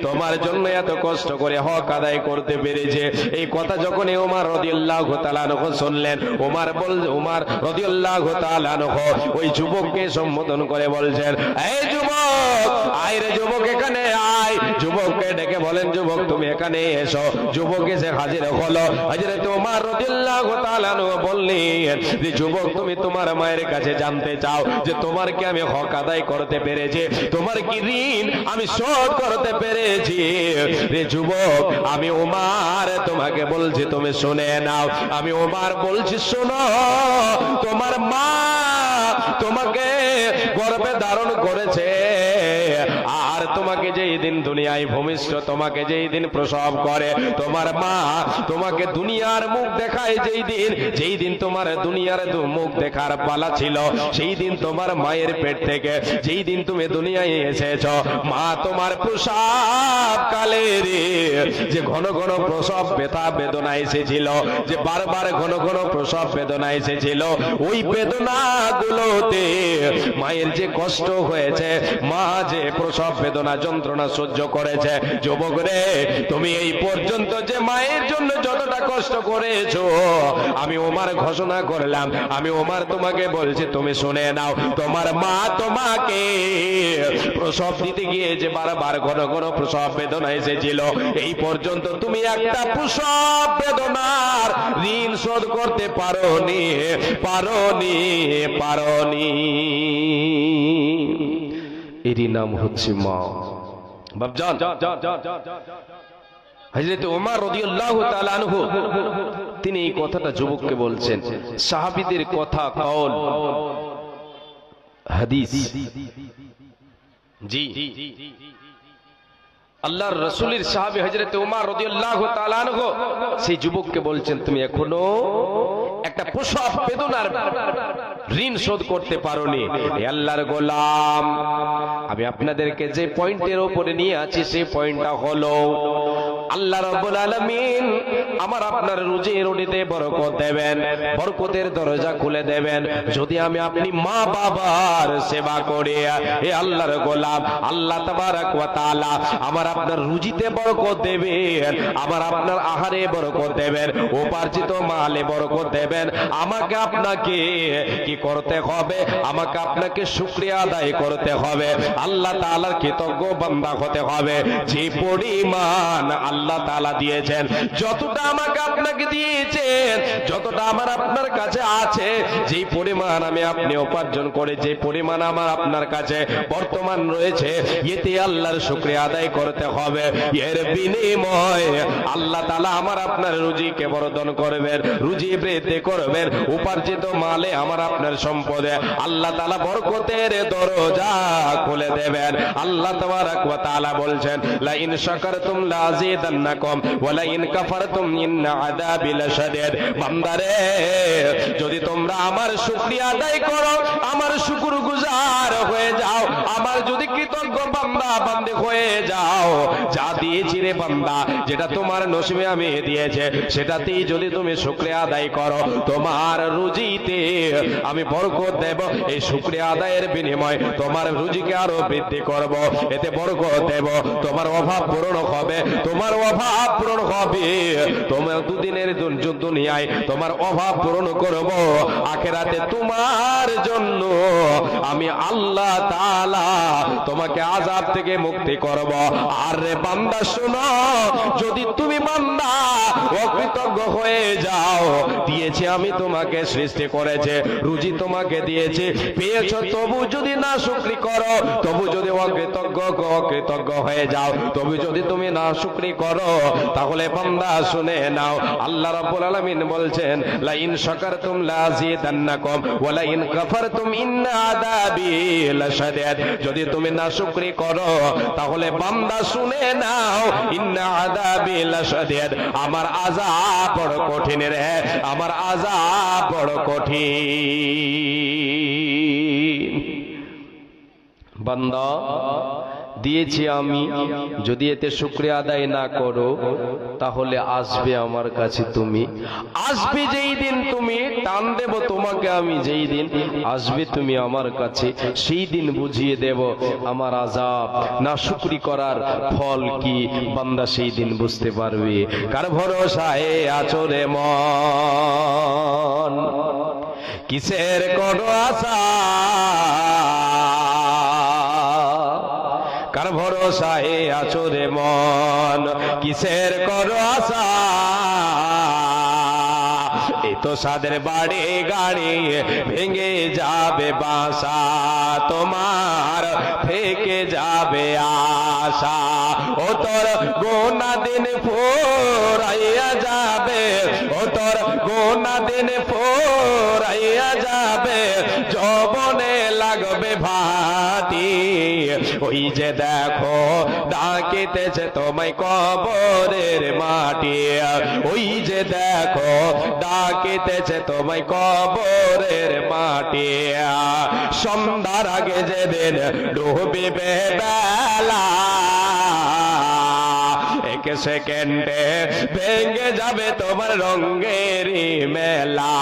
তোমার জন্য এত কষ্ট করে হক আদায় করতে পেরেছে। এই কথা যখন ওমর রাদিয়াল্লাহু তাআলা আনহু শুনলেন, ওমর রাদিয়াল্লাহু তাআলা আনহু ওই যুবককে সম্বোধন করে বলছেন, এই যুবক, আয় রে যুবক, এখানে আয়। যুবককে ডেকে বলেন, যুবক তুমি এখানে এসো। যুবক এসে হাজির হলো। হযরত ওমর রাদিয়াল্লাহু তাআলা আনহু বললেন যে, যুবক তুমি তোমার মায়ের কাছে জানতে চাও যে তোমার কি আমি হক আদায় করতে পেরেছি? তোমার কি ঋণ আমি শোধ করতে পেরেছি? রে যুবক, আমি ওমর তোমাকে বলছি, তুমি শুনে নাও। আমি ওমর বলছি, শোনো, তোমার মা তোমাকে গর্ভে ধারণ করেছে, আর তোমাকে যেই দিন দুনিয়ায় ভূমিষ্ঠ, তোমাকে যেই দিন প্রসব করে, তোমার মা তোমাকে দুনিয়ার মুখ দেখায় যেই দিন তোমার দুনিয়ার মুখ দেখার পালা ছিল, সেই দিন তোমার মায়ের পেট থেকে যেই দিন তুমি দুনিয়ায় এসেছ, মা তোমার প্রসব কালে যে ঘন ঘন প্রসব ব্যথা বেদনা এসেছিল, যে বারবার ঘন ঘন প্রসব বেদনা এসেছিল, ওই বেদনা গুলোতে মায়ের যে কষ্ট হয়েছে, মা যে প্রসব বেদনা যন্ত্রণা সহ্য করেছে, যুবক রে তুমি এই পর্যন্ত যে মায়ের জন্য যতটা কষ্ট করেছো, আমি ওমর ঘোষণা করলাম, আমি ওমর তোমাকে বলছি, তুমি শুনে নাও। তোমার মা তোমাকে প্রসব দিতে গিয়ে যে বারবার ঘন ঘন প্রসব বেদনা এসেছিল, এই পর্যন্ত তুমি একটা প্রসব বেদনার ঋণ শোধ করতে পারোনি। এরই নাম হচ্ছে মা। বাপজান, হযরত ওমর রাদিয়াল্লাহু তাআলা আনহু তিনি এই কথাটা যুবককে বলছেন। সাহাবীদের কথা, কওল, হাদিস, জি আল্লাহর রাসূলের সাহাবী হযরত ওমর রাদিয়াল্লাহু তাআলা আনহু সেই যুবককে বলছেন, তুমি এখনো একটা প্রসব বেদনার ঋণ শোধ করতে পারোনি। আল্লাহর গোলাম, আমি আপনাদেরকে যে পয়েন্টের উপরে নিয়ে আছি সেই পয়েন্টটা হলো, আল্লাহ রাব্বুল আলামিন আমার আপনার রুজি রুটিতে বরকত দেবেন, বরকতের দরজা খুলে দেবেন যদি আমি আপনি মা বাবার সেবা করি। হে আল্লাহর গোলাম, আল্লাহ তাবারক ওয়া তাআলা আমার আপনার রুজিতে বরকত দেবেন, আমার আপনার আহারে বরকত দেবেন, উপার্জিত মালে বরকত দেবেন। আমাকে আপনাকে কি করতে হবে? আমাকে আপনাকে শুকরিয়া আদায় করতে হবে, আল্লাহ তাআলার কৃতজ্ঞ বান্দা হতে হবে। যে পরিমাণ আল্লাহ তাআলা দিয়েছেন, যতটা আমাকে আপনাকে দিয়েছেন, যতটা আমার আপনার কাছে আছে, যে পরিমাণ আমি আপনি উপার্জন করে, যে পরিমাণ আমার আপনার কাছে বর্তমান রয়েছে, এতে আল্লাহর শুকরিয়া আদায় করতে হবে। এর বিনিময়ে আল্লাহ তাআলা আমার আপনার রুজিকে বর্ধন করবেন, রুজি বৃদ্ধি করবেন, উপার্জিত মালে আমার আপনার সম্পদে আল্লাহ তাআলা বরকতের দরজা খুলে দেবেন। আল্লাহ তাবারাক ওয়া তাআলা বলছেন, লা ইন শাকারতুম লাযিদ লাযিদান্নাকুম ওয়া লা ইন কাফারতুম ইন্না আযাবি লাশাদীদ। বান্দারে, যদি তোমরা আমার শুকরিয়া আদায় করো, আমার শুকরগুজার হয়ে যাও, আমার যদি কৃতজ্ঞ বান্দা বান্দে হয়ে যাও, যা দিয়েছি রে বান্দা, যেটা তোমার নসিবে আমি দিয়েছে, সেটাতেই যদি তুমি শুকরিয়া আদায় করো, তোমার রুজিতে আমি বরকত দেব। এই শুকরিয়া আদায়ের বিনিময়ে তোমার রুজিকে আরো বৃদ্ধি করব, এতে বরকত দেব, তোমার অভাব পূরণ হবে, তোমার অভাব পূরণ হবে। তোমার দুদিনের দুনিয়ায় তোমার অভাব পূরণ করব, আখিরাতে তোমার জন্য আমি আল্লাহ তাআলা তোমাকে আযাব থেকে মুক্তি করব। আর রে বান্দা শোনো, যদি তুমি বান্দা অকৃতজ্ঞ হয়ে যাও, দিয়েছি আমি তোমাকে, সৃষ্টি করেছে, রুজি তোমাকে দিয়েছে, পেয়েছো, তবু যদি না শুকরি করো, তবু যদি অকৃতজ্ঞ হয়ে যাও, তবু যদি তুমি না শুকরি করো, তাহলে বান্দা শুনে নাও, আল্লাহ রাব্বুল আলামিন বলছেন লা ইন শাকারতুম লাযিদান্নাকুম ওয়া লা ইন কাফারতুম ইন্না আযাবি লাশাদীদ। যদি তুমি না শুকরি করো, তাহলে বান্দা শুনে নাও, ইন্না আযাবি লাশাদীদ, আমার আযাব বড় কঠিন রে, আমার আযাব বড় কঠিন। বান্দা, দিয়েছি আমি, যদি এতে শুকরিয়া আদায় না করো, তাহলে আসবে আমার কাছে তুমি, আসবে যেই দিন তুমি টান দেব তোমাকে, আমি যেই দিন আসবে তুমি আমার কাছে, সেই দিন বুঝিয়ে দেব আমার আযাব, না শুকরি করার ফল কি, বান্দা সেই দিন বুঝতে পারবে। কার ভরসায় আছো রে মন, কিসের করো আশা, কার ভরসায় আছো রে মন, কিসের করো আশা। এই তো সাদের বাড়ি গাড়ি ভেঙে যাবে বাসা, তোমার থেকে যাবে আশা। ও তোর গোনা দিন ফুরাইয়া যাবে, ও তোর গোনা দিন ফুরাইয়া যাবে, যৌবনে লাগবে ভাটি। ওই যে দেখো ডাকিতেছে তোমায় কবরের মাটি, ওই যে দেখো ডাকিতেছে তোমায় কবরের মাটি। সন্ধ্যার আগে যেদিন ডুবিবে বেলা, এক সেকেন্ডে ভেঙে যাবে তোমার রঙেরই মেলা।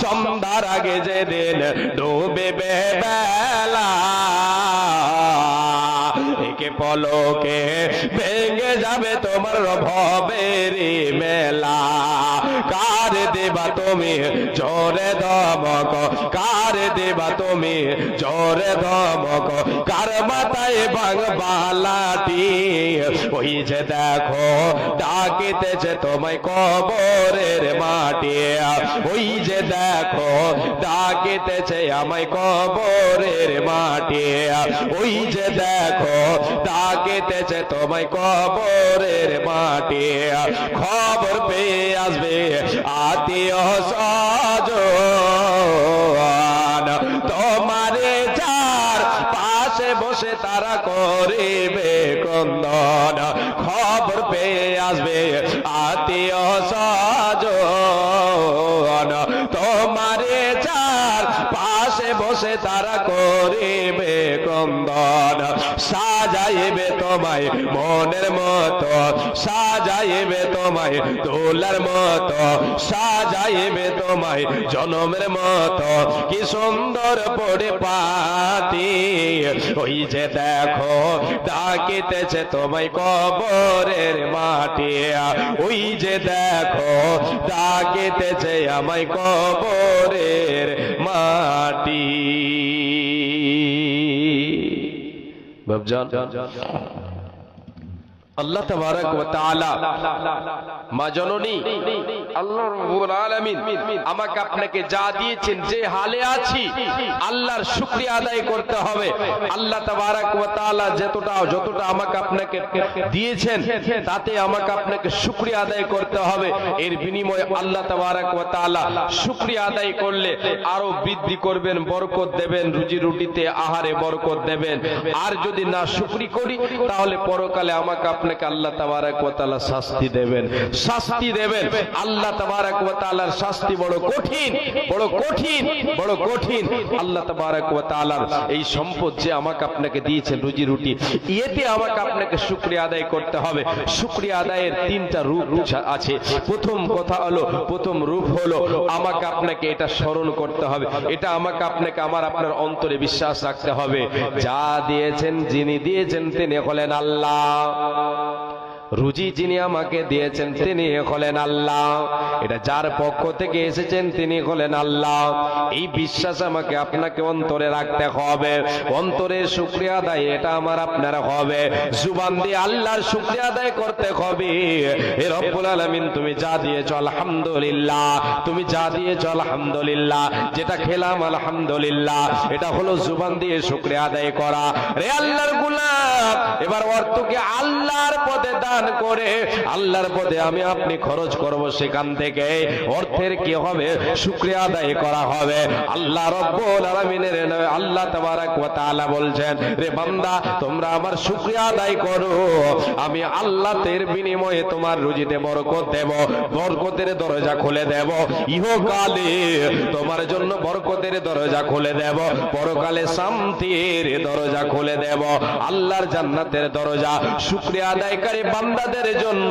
সন্ধ্যার আগে যেদিন ডুবিবে বেলা, একে পলকে ভেঙে যাবে তোমার ভবেরই মেলা। কার দেবা তুমি জোরে ধমক, কার দেবা তুমি জোরে ধমক, কার মাথায় ভাঙবা লাঠি। ওই যে দেখো ডাকিতেছে তোমায় কবরের মাটি, ওই যে দেখো ডাকিতেছে আমায় কবরের মাটি, ওই যে দেখো ডাকিতেছে তোমায় কবরের মাটি। খবর পেয়ে আসবে আত্মীয় স্বজন, তোমারে যার পাশে বসে তারা করিবে ক্রন্দন। খবর পেয়ে আসবে আত্মীয় স্বজন, তোমারে যার পাশে বসে তারা করিবে ক্রন্দন। সাজাইবে তোমায় মনের মতো, সাজাইবে তোমায় দোলার মতো, সাজাইবে তোমায় জনমের মতো, কি সুন্দর পরিপাটি। ওই যে দেখো ডাকিতেছে তোমায় কবরের মাটি, ওই যে দেখো ডাকিতেছে আমায় কবরের মাটি। বাবজান, আল্লাহ তাবারক ওয়া তাআলা মা জননী আল্লাহ রাব্বুল আলামিন আমাকে আপনাকে যা দিয়েছেন, যে হালে আছি আল্লাহর শুকরিয়া আদায় করতে হবে। আল্লাহ তাবারাক ওয়া তাআলা যতটা আমাকে আপনাকে দিয়েছেন তাতে আমাকে আপনাকে শুকরিয়া আদায় করতে হবে। এর বিনিময়ে আল্লাহ তাবারাক ওয়া তাআলা শুকরিয়া আদায় করলে আরো বৃদ্ধি করবেন, বরকত দেবেন, রুজি রুটিতে আহারে বরকত দেবেন। আর যদি না শুকরি করি তাহলে পরকালে আমাকে আপনাকে আল্লাহ তাবারাক ওয়া তাআলা শাস্তি দেবেন। আল্লাহ তাবারাক ওয়া তাআলার শাস্তি বড় কঠিন, বড় কঠিন, বড় কঠিন। আল্লাহ তাবারাক ওয়া তাআলার এই সম্পদ যে আমাকে আপনাকে দিয়েছেন, রুজি রুটি, এতে আমাকে আপনাকে শুকরিয়া আদায় করতে হবে। শুকরিয়া আদায়ের তিনটা রূপ আছে। প্রথম রূপ হলো আমাকে আপনাকে এটা স্মরণ করতে হবে, এটা আমাকে আপনাকে আপনার অন্তরে বিশ্বাস রাখতে হবে, যা দিয়েছেন, যিনি দিয়েছেন তিনি হলেন আল্লাহ। রুজি যিনি আমাকে দিয়েছেন তিনি হলেন আল্লাহ। এটা যার পক্ষ থেকে এসেছেন তিনি হলেন আল্লাহ। এই বিশ্বাস আমাকে আপনাকে অন্তরে রাখতে হবে। অন্তরে শুকরিয়া আদায় এটা আমার আপনার হবে। জুবান দিয়ে আল্লাহর শুকরিয়া আদায় করতে হবে। হে রব্বুল আলামিন, তুমি যা দিয়েছো আলহামদুলিল্লাহ, তুমি যা দিয়েছো আলহামদুলিল্লাহ, যেটা খেলাম আলহামদুলিল্লাহ। এটা হলো জুবান দিয়ে শুকরিয়া আদায় করা। রে আল্লাহর গোলাম, এবার অর্থকে আল্লাহর পথে দান করে আল্লাহর পথে আমি আপনি খরচ করব, সেখান থেকে অর্থের কি হবে? শুকরিয়া আদায় করা হবে। আল্লাহ রাব্বুল আলামিনের আল্লাহ তাবারাক ওয়া তাআলা বলছেন, রে বান্দা, তোমরা আমার শুকরিয়া আদায় করো, আমি আল্লাহ এর বিনিময়ে তোমার রুজিতে বরকত দেব, বরকতের দরজা খুলে দেব। ইহকালে তোমার জন্য বরকতের দরজা খুলে দেব, পরকালে শান্তির দরজা খুলে দেব, আল্লাহর জান্নাতের দরজা। শুকরিয়া আদায়কারী বান্দাদের জন্য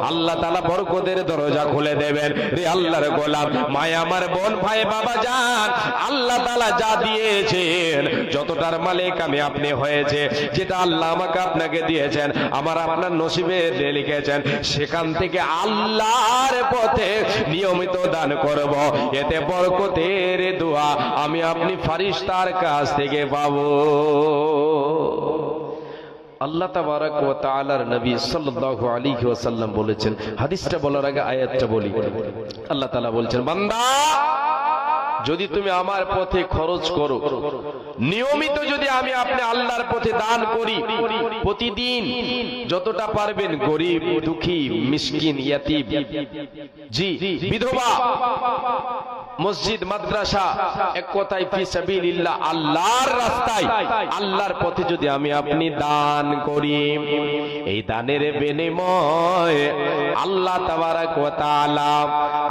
আল্লাহ তাআলা বরকতের দরজা খুলে দেবেন। রে আল্লাহর গোলাম, মায় আমার বোন, ভাই, বাবা জান, আল্লাহ তাআলা যা দিয়েছেন, যতটার মালিক আমি আপনি হয়েছে, যেটা আল্লাহ আমাকে আপনাকে দিয়েছেন, আমার আপনার নসিবে লিখেছেন, সেখান থেকে আল্লাহর পথে নিয়মিত দান করব। এতে বরকতের দোয়া আমি আপনি ফারিস্তার কাছ থেকে পাবো। আল্লাহ তাবারাক ওয়া তাআলার নবী সাল্লাল্লাহু আলাইহি ওয়াসাল্লাম বলেছেন, হাদিসটা বলার আগে আয়াতটা বলি। আল্লাহ তাআলা বলছেন, বান্দা, যদি তুমি আমার পথে খরচ করো, নিয়মিত যদি আমি আপনি আল্লাহর পথে দান করি, প্রতিদিন যতটা পারবেন, গরিব, দুঃখী, মিসকিন, ইয়াতীম, জি, বিধবা, মসজিদ, মাদ্রাসা, এক কথায় ফি সাবিলিল্লাহ, আল্লাহর রাস্তায়, আল্লাহর পথে যদি আমি আপনি দান করি, এই দানের বিনিময়ে আল্লাহ তাবারাক ওয়া তাআলা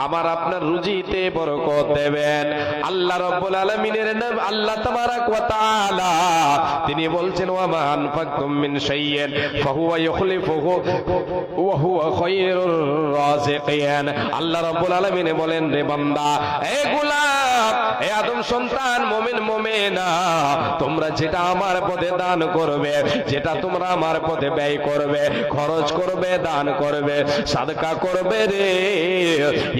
আমার আপনার রুজিতে বরকত দেবেন। আল্লাহ রাব্বুল আলামিনের নাম আল্লাহ তাবারাক ওয়া তাআলা তিনি বলছেন, ওয়া মা আনফাকতুম মিন শাইইন ফাহুয়া ইখলিফুহু ওয়া হুয়া খায়রুর রাযিকিন। আল্লাহ রাব্বুল আলামিন বলেন, রে বান্দা, হে গোলাম, হে আদম সন্তান, মুমিন মুমিনা, তোমরা যেটা আমার পথে দান করবে, যেটা তোমরা আমার পথে ব্যয় করবে, খরচ করবে, দান করবে, সাদকা করবে, রে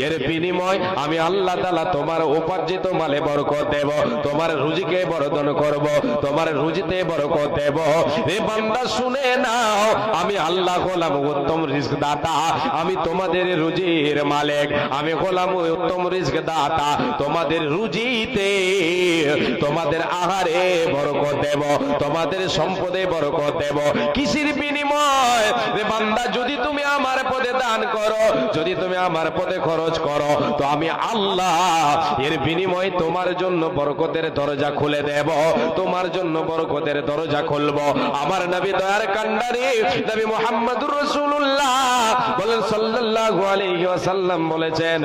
এর বিনিময় আমি আল্লাহ তাআলা তোমার উপার্জিত মালে বরকত দেব, তোমার রুজিকে বর্ধন করব, তোমার রুজিতে বরকত দেব। রে বান্দা, শুনে নাও, আমি আল্লাহ হলাম উত্তম রিজক দাতা, আমি তোমাদের রুজির মালিক, আমি হলাম উত্তম রিজক দাতা। তোমাদের রুজিতে, তোমাদের আহারে বরকত দেব, তোমাদের সম্পদে বরকত দেব। কিসের বিনিময়? রে বান্দা, যদি তুমি আমার পথে দান করো, যদি তুমি আমার পথে খরচ করো, তো আমি আল্লাহ এর বিনিময়ে তোমার জন্য বরকতের দরজা খুলে দেব, তোমার জন্য বরকতের দরজা খুলব। আমার নবী দয়ার কান্ডারি নবী মুহাম্মদুর রাসূলুল্লাহ বলেন, সাল্লাল্লাহু আলাইহি ওয়াসাল্লাম বলেছেন,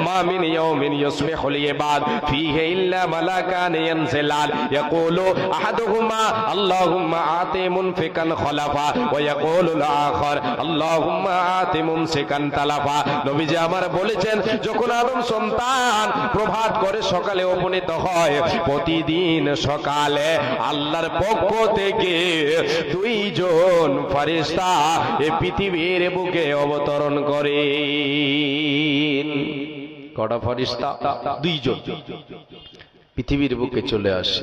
মা মিন ইয়াউমিন ইউসবিহুল ইবাদ ফীহি ইল্লা মালাকান ইয়ানজিলান ইয়াকুলু আহাদুহুমা আল্লাহুম্মা আতি মুনফিকান খলাফা ওয়া ইয়াকুলুল আখার আল্লাহুম্মা আতি মুমসিকান তালাফা। নবীজি আমার বলেছেন, যখন আদম সন্তান প্রভাত করে সকালে উপনীত হয়, প্রতিদিন সকালে আল্লাহর পক্ষ থেকে দুইজন ফেরেশতা এই পৃথিবীর বুকে অবতরণ করেন। কটা ফেরেশতা? দুইজন পৃথিবীর বুকে চলে আসে,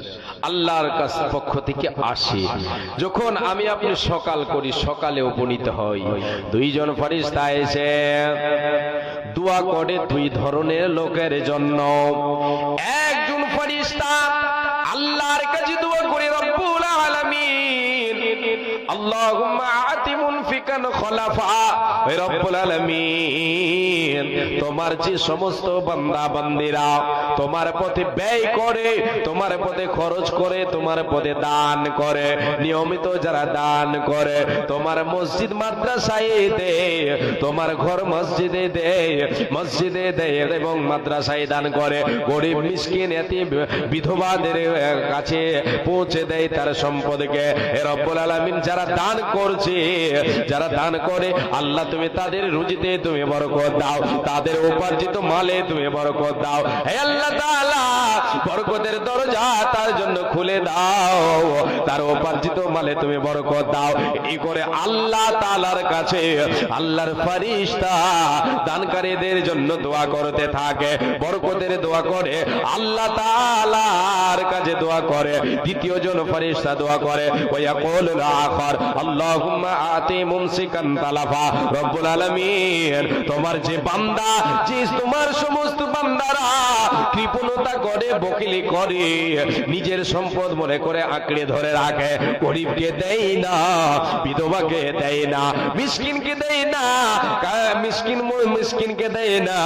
আল্লাহর কাছ পক্ষ থেকে আসে। যখন আমি আপনি সকাল করি, সকালে উপনীত হই, দুইজন ফেরেশতা এসে দোয়া করে দুই ধরনের লোকের জন্য। একজন ফেরেশতা আল্লাহর কাছে দোয়া করে রব্বুল আলামিন আল্লাহুম্মা আতি মুনফিকান খলাফা, হে রব্বুল আলামিন তোমার যে সমস্ত বান্দা বান্দীরা তোমার পথে ব্যয় করে, তোমার পথে খরচ করে, তোমার পথে দান করে, নিয়মিত যারা দান করে, তোমার মসজিদ মাদ্রাসায় দেয়, তোমার ঘর মসজিদে দেয়, মসজিদে দেয় এবং মাদ্রাসায় দান করে, গরিব মিসকিন এতিম বিধবাদের কাছে পৌঁছে দেয় তার সম্পদকে। হে রব্বুল আলামিন যারা দান করছে, যারা দান করে আল্লাহ তুমি তাদের রুজিতে তুমি বরকত দাও, তাদের উপার্জিত মালে তুমি বরকত দাও। হে আল্লাহ তাআলা বরকতের দরজা তার জন্য খুলে দাও, তার উপার্জিত মালে তুমি বরকত দাও। এই করে আল্লাহ তাআলার কাছে আল্লাহর ফেরেশতা দানকারীদের জন্য দোয়া করতে থাকে, বরকতের দোয়া করে, আল্লাহ তাআলার কাছে দোয়া করে। দ্বিতীয় জন ফেরেশতা দোয়া করে ওয়ায়াকুলুল আখার আল্লাহুম্মা আতি মুমসিকান তালাফা, রব্বুল আলামিন তোমার যে বান্দা, যে তোমার সমস্ত বান্দারা কৃপণতা করে, বকিলি করে, নিজের সম্পদ মনে করে আঁকড়ে ধরে রাখে, গরিবকে দেয় না, বিধবাকে দেয় না, মিসকিনকে দেয় না, মিসকিনকে দেয় না,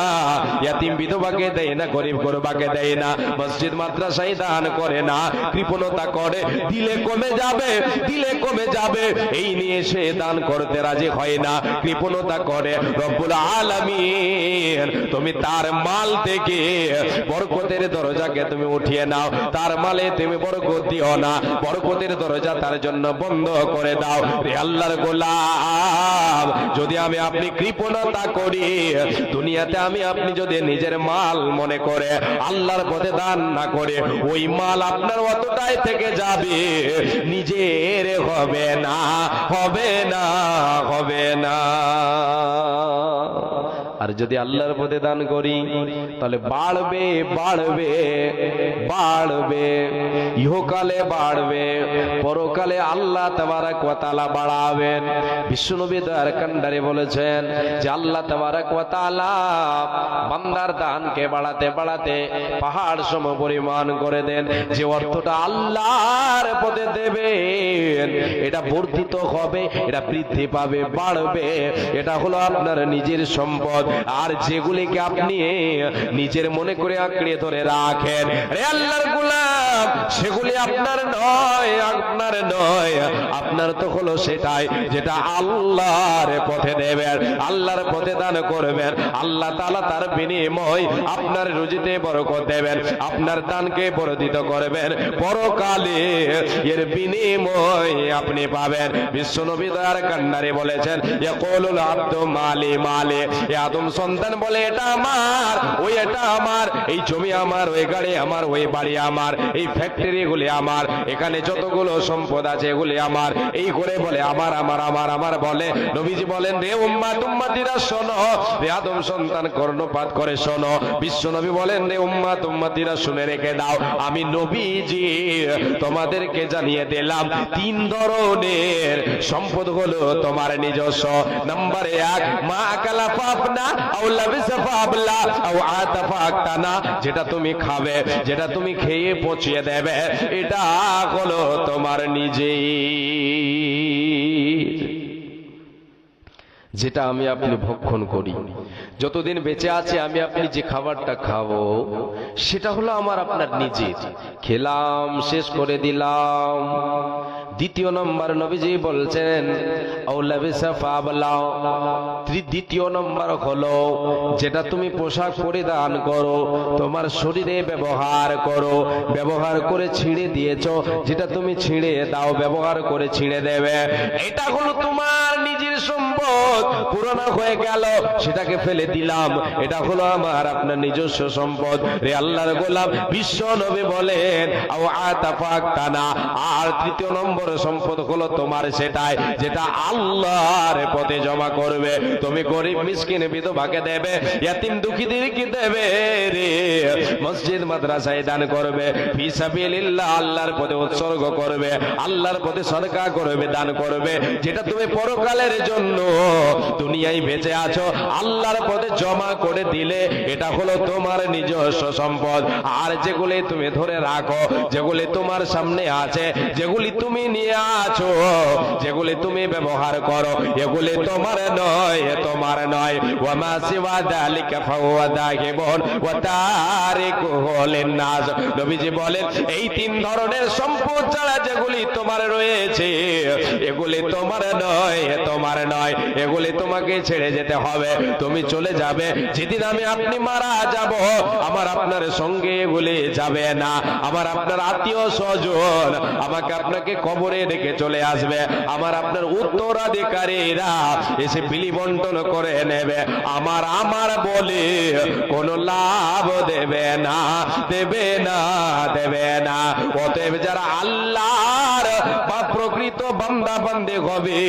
ইয়াতিম বিধবাকে দেয় না, গরিব গরবাকে দেয় না, মসজিদ মাদ্রাসায় দান করে না, কৃপণতা করে, দিলে কমে যাবে, দিলে কমে যাবে এই নিয়ে সে দান করতে রাজি হয় না, কৃপণতা করে। রব্বুল আলামিন তুমি তার মাল থেকে বরকতের দরজাকে তুমি উঠিয়ে নাও, তার মালে তুমি বরকত দিও না, বরকতের দরজা তার জন্য বন্ধ করে দাও। রে আল্লাহর গোলাম, যদি আমি আপনি কৃপণতা করি, দুনিয়াতে আমি আপনি যদি নিজের মাল মনে করে আল্লাহর পথে দান না করে, ওই মাল আপনার অতটাই থেকে যাবে, নিজের হবে না, হবে না, হবে না। আর যদি আল্লাহর পথে দান করি তাহলে বাড়বে, বাড়বে, বাড়বে, ইহকালে বাড়বে, পরকালে আল্লাহ তাবারক ওয়া তাআলা বাড়াবেন। বিশ্বনবী দয়ার কান্ডারে বলেছেন যে আল্লাহ তাবারক ওয়া তাআলা বান্দার দানকে বাড়াতে বাড়াতে পাহাড় সম পরিমাণ করে দেন। যে অর্থটা আল্লাহর পথে দেবেন এটা বর্ধিত হবে, এটা বৃদ্ধি পাবে, বাড়বে, এটা হলো আপনার নিজের সম্পদ। আর যেগুলিকে আপনি নিজের মনে করে আঁকড়ে ধরে রাখেন, রে আল্লাহর গোলাম, সেগুলি আপনার নয়, আপনার নয়, আপনার তো হলো সেটাই যেটা আল্লাহর পথে দেবেন, আল্লাহর পথে দান করবেন, আল্লাহ তাআলা তার বিনিময় আপনার রুজিতে বরকত দেবেন, আপনার দানকে বর্ধিত করবেন, পরকালে এর বিনিময় আপনি পাবেন। বিশ্বনবী দয়ার কান্ডারে বলেছেন ইয়াকুলুল আব্দু মালি মালি, আদম সন্তান বলে এটা আমার, ওই এটা আমার, এই জমি আমার, ওই গাড়ি আমার, ওই বাড়ি আমার, এই ফ্যাক্টরি গুলি আমার, এখানে যতগুলো সম্পদ আছে এগুলি আমার, এই করে বলে আমার আমার আমার আমার বলে। নবীজি বলেন রে উম্মাত উম্মতিরা শোনো, রে আদম সন্তান কর্ণপাত করে শোনো। বিশ্ব নবী বলেন রে উম্মাত উম্মতিরা শুনে রেখে দাও, আমি নবীজি তোমাদেরকে জানিয়ে দিলাম তিন ধরনের সম্পদ হলো তোমার নিজস্ব। নাম্বার 1 মা আকালা ফাবনা আও লাবিসা ফাবলা আও আতাফা আক্তানা, যেটা তুমি খাবে, যেটা তুমি খেয়ে পচিয়ে দেবে, এটা হলো তোমার নিজেই, যেটা আমি আপনি ভক্ষণ করি। যতদিন বেঁচে আছে আমি আপনি যে খাবারটা খাবো সেটা হলো আমার আপনার নিজের, খেলাম শেষ করে দিলাম। দ্বিতীয় নম্বর নবীজি বলছেন দ্বিতীয় নম্বর হলো যেটা তুমি পোশাক পরিধান করো, তোমার শরীরে ব্যবহার করো, ব্যবহার করে ছিঁড়ে দিয়েছো, যেটা তুমি ছিঁড়ে দাও, ব্যবহার করে ছিঁড়ে দেবে, এটা হলো তোমার নিজের সম্পদ। পুরনো হয়ে গেল সেটাকে ফেলে দিলাম, এটা হলো আমার আপনার নিজস্ব সম্পদ। রে আল্লাহর গোলাম, বিশ্ব নবী বলেন আর তৃতীয় নম্বর সম্পদ হলো তোমার সেটাই যেটা আল্লাহর পথে জমা করবে। তুমি গরিব মিসকিন বিধবাকে দেবে, ইয়াতিম দুঃখীদেরকে দেবে, রে মসজিদ মাদ্রাসায় দান করবে, ফি সাবিলিল্লাহ আল্লাহর পথে উৎসর্গ করবে, আল্লাহর পথে সদকা করবে, দান করবে, যেটা তুমি পরকালের জন্য দুনিয়ায় বেঁচে আছো, আল্লাহর পথে জমা করে দিলে এটা হলো তোমার নিজস্ব সম্পদ। আর যেগুলি তুমি ধরে রাখো, যেগুলি তোমার সামনে আছে, যেগুলি তুমি নিয়ে আছো, যেগুলি তুমি ব্যবহার করো, এগুলি তোমার নয়, তোমার নয়। ওয়ামা সিওয়া যালিকা ফাহুয়া দাহিবুন ওয়া তারিকুহু লিন-নাস। নবীজি বলেন এই তিন ধরনের সম্পদ ছাড়া যেগুলি তোমার রয়েছে এগুলি তোমার নয়, তোমার নয়। এগুলি তোমাকে ছেড়ে যেতে হবে, তুমি চলে যাবে। যেদিন আমি আপনি মারা যাব, আমার আপনার সঙ্গে এগুলি যাবে না। আমার আপনার আত্মীয় স্বজন আমাকে আপনাকে কবরে রেখে চলে আসবে। আমার আপনার উত্তরাধিকারীরা এসে বিলি বন্টন করে নেবে। আমার বলে কোনো লাভ দেবে না, দেবে না, দেবে না। অতএব যারা আল্লাহর বা প্রকৃত বান্দা বান্দে হবে,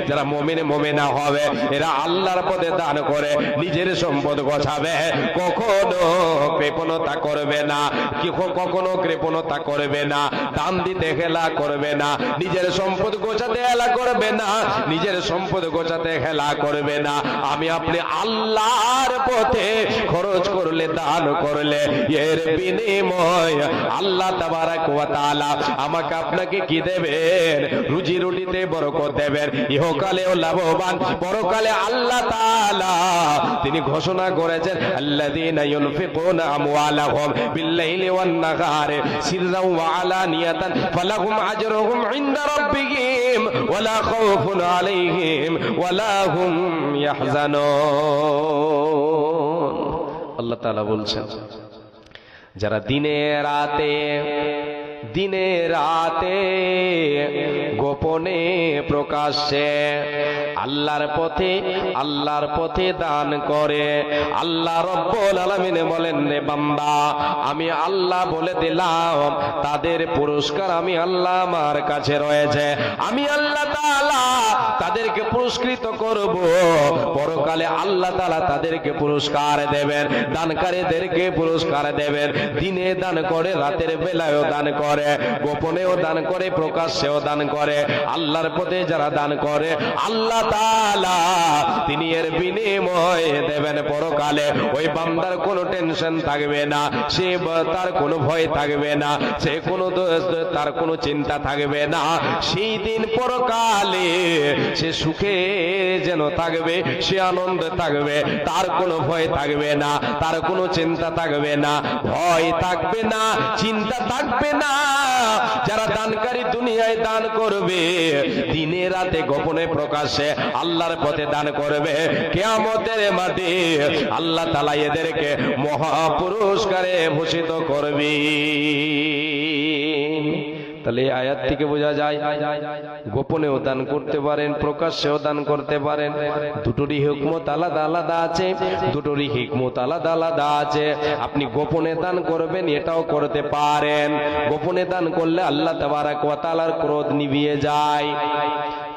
যারা মুমিন মুমিনা হবে, এরা আল্লাহর পথে দান করে নিজের সম্পদ গোছাবে, কখনো কৃপণতা করবে না, কখনো কৃপণতা করবে না, দান দিতে হেলা করবে না, নিজের সম্পদ গোছাতে হেলা করবে না, নিজের সম্পদ গোছাতে হেলা করবে না। আমি আপনি আল্লাহর পথে খরচ করলে, দান করলে, এর বিনিময় আল্লাহ তাবারাক ওয়া তাআলা আমাকে আপনাকে কি দেবেন? রুজি রুটিতে বরকত দেবেন, ইহকালেও লাভবান, পরকালে আল্লাহ তাআলা তিনি ঘোষণা করেছেন আল্লাযীনা ইউনফিকুনা আমওয়ালাহুম বিল-লাইলি ওয়ান-নাহারি সিররান ওয়া আলানিয়াতান ফালাহুম আজরুহুম ইনদা রাব্বিহিম ওয়ালা খাউফুন আলাইহিম ওয়ালা হুম ইয়াহজানুন। আল্লাহ তাআলা বলছেন যারা দিনে রাতে গোপনে প্রকাশ্যে আল্লাহর পথে দান করে, আল্লাহ রব্বুল আলামিন বলেন রে বান্দা আমি আল্লাহ বলে দিলাম তাদের পুরস্কার আমি আল্লাহ আমার কাছে রয়েছে। আমি আল্লাহ তাআলা তাদেরকে পুরস্কৃত করব, পরকালে আল্লাহ তাআলা তাদেরকে পুরস্কার দেবেন, দানকারীদেরকে পুরস্কার দেবেন। দিনে দান করে, রাতের বেলায়ও দান করে, গোপনেও দান করে, প্রকাশ্যেও দান করে। আল্লাহর পথে যারা দান করে আল্লাহ তাআলা তিনি এর বিনিময় দেবেন পরকালে। ওই বান্দার কোনো টেনশন থাকবে না, সে তার কোনো ভয় থাকবে না, সে কোনো তার কোনো চিন্তা থাকবে না। সেই দিন পরকালে সে সুখে যেন থাকবে, সে আনন্দে থাকবে, তার কোনো ভয় থাকবে না, তার কোনো চিন্তা থাকবে না, ভয় থাকবে না, চিন্তা থাকবে না। যারা দানকারী দুনিয়ায় দান করবে, দিনে রাতে গোপনে প্রকাশ্যে আল্লাহর পথে দান করবে, কিয়ামতের মাঠে আল্লাহ তাআলা এদেরকে মহা পুরস্কারে ভূষিত করবে। তাহলে এই আয়াত থেকে বোঝা যায় গোপনেও দান করতে পারেন, প্রকাশ্যেও দান করতে পারেন। দুটোরই হিকমত আলাদা আলাদা আছে, দুটোরই হিকমত আলাদা আলাদা আছে। আপনি গোপনে দান করবেন, এটাও করতে পারেন। গোপনে দান করলে আল্লাহ তাবারাক ওয়া তাআলার ক্রোধ নিভিয়ে যায়।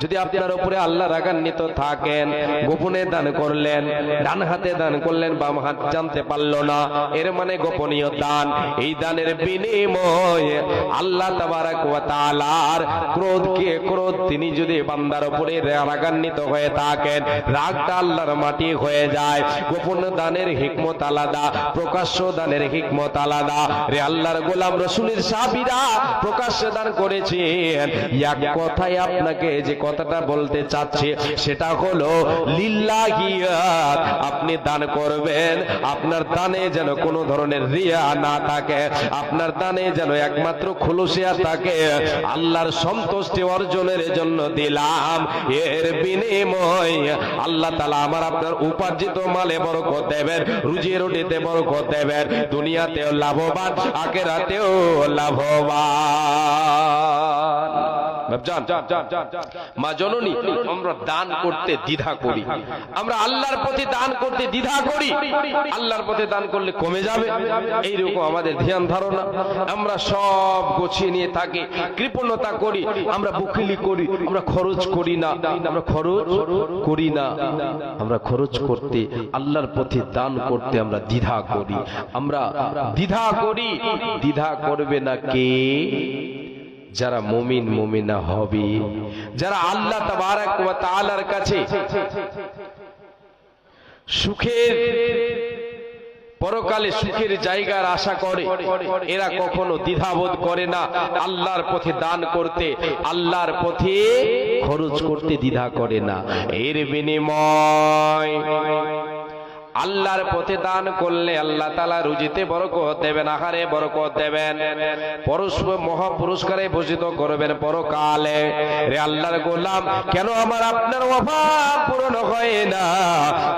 যদি আপনার উপরে আল্লাহ রাগান্বিত থাকেন, গোপনে দান করলেন, ডান হাতে দান করলেন, বাম হাত জানতে পারলো না, এর মানে গোপনীয় দান। এই দানের বিনিময়ে আল্লাহ তাবারাক ওয়া তাআলার ক্রোধ তিনি যদি বান্দার উপরে রাগান্বিত হয়ে থাকেন, রাগটা আল্লাহর মাটি হয়ে যায়। গোপন দানের হিকমত আলাদা, প্রকাশ্য দানের হিকমত আলাদা। রে আল্লাহর গোলাম রাসূলের সাহাবীরা প্রকাশ্যে দান করেছেন। এক কথায় আপনাকে যে কথাটা বলতে চাচ্ছি সেটা হলো লিল্লাহিয়াত। আপনি দান করবেন, আপনার দানে যেন কোনো ধরনের রিয়া না থাকে, আপনার দানে যেন একমাত্র খুলুসিয়া থাকে। আল্লাহর সন্তুষ্টি অর্জনের জন্য দিলাম, এর বিনিময় আল্লাহ তাআলা আমার আপনার উপার্জিত মালে বরকত দেবেন, রুজি রুটিতে বরকত দেবেন, দুনিয়াতেও লাভবান, আখিরাতেও লাভবান। মা জননী, আমরা দান করতে দ্বিধা করি, আমরা আল্লাহর পথে দান করতে দ্বিধা করি। আল্লাহর পথে দান করলে কমে যাবে, এইরকম আমাদের ধ্যান ধারণা। আমরা সব গুছিয়ে নিয়ে থাকি, কৃপণতা করি, আমরা বকিলি করি, আমরা খরচ করি না, আমরা খরচ করি না, আমরা খরচ করতে, আল্লাহর পথে দান করতে আমরা দ্বিধা করি। আমরা দ্বিধা করি, দ্বিধা করবে না কে? যারা মুমিন মুমিনা হবে, যারা আল্লাহ তাবারক ওয়া তাআলার কাছে সুখের, পরকালে সুখের জায়গার আশা করে, এরা কখনো দ্বিধাবোধ করে না আল্লাহর পথে দান করতে, আল্লাহর পথে খরচ করতে দ্বিধা করে না। এর বিনিময় আল্লাহর পথে দান করলে আল্লাহ তাআলা রুজিতে বরকত দেবেন, আহারে বরকত দেবেন, পরস্পর মহা পুরস্কারে ভূষিত করবেন পরকালে। রে আল্লাহর গোলাম, কেন আমার আপনার অভাব পূরণ হয় না?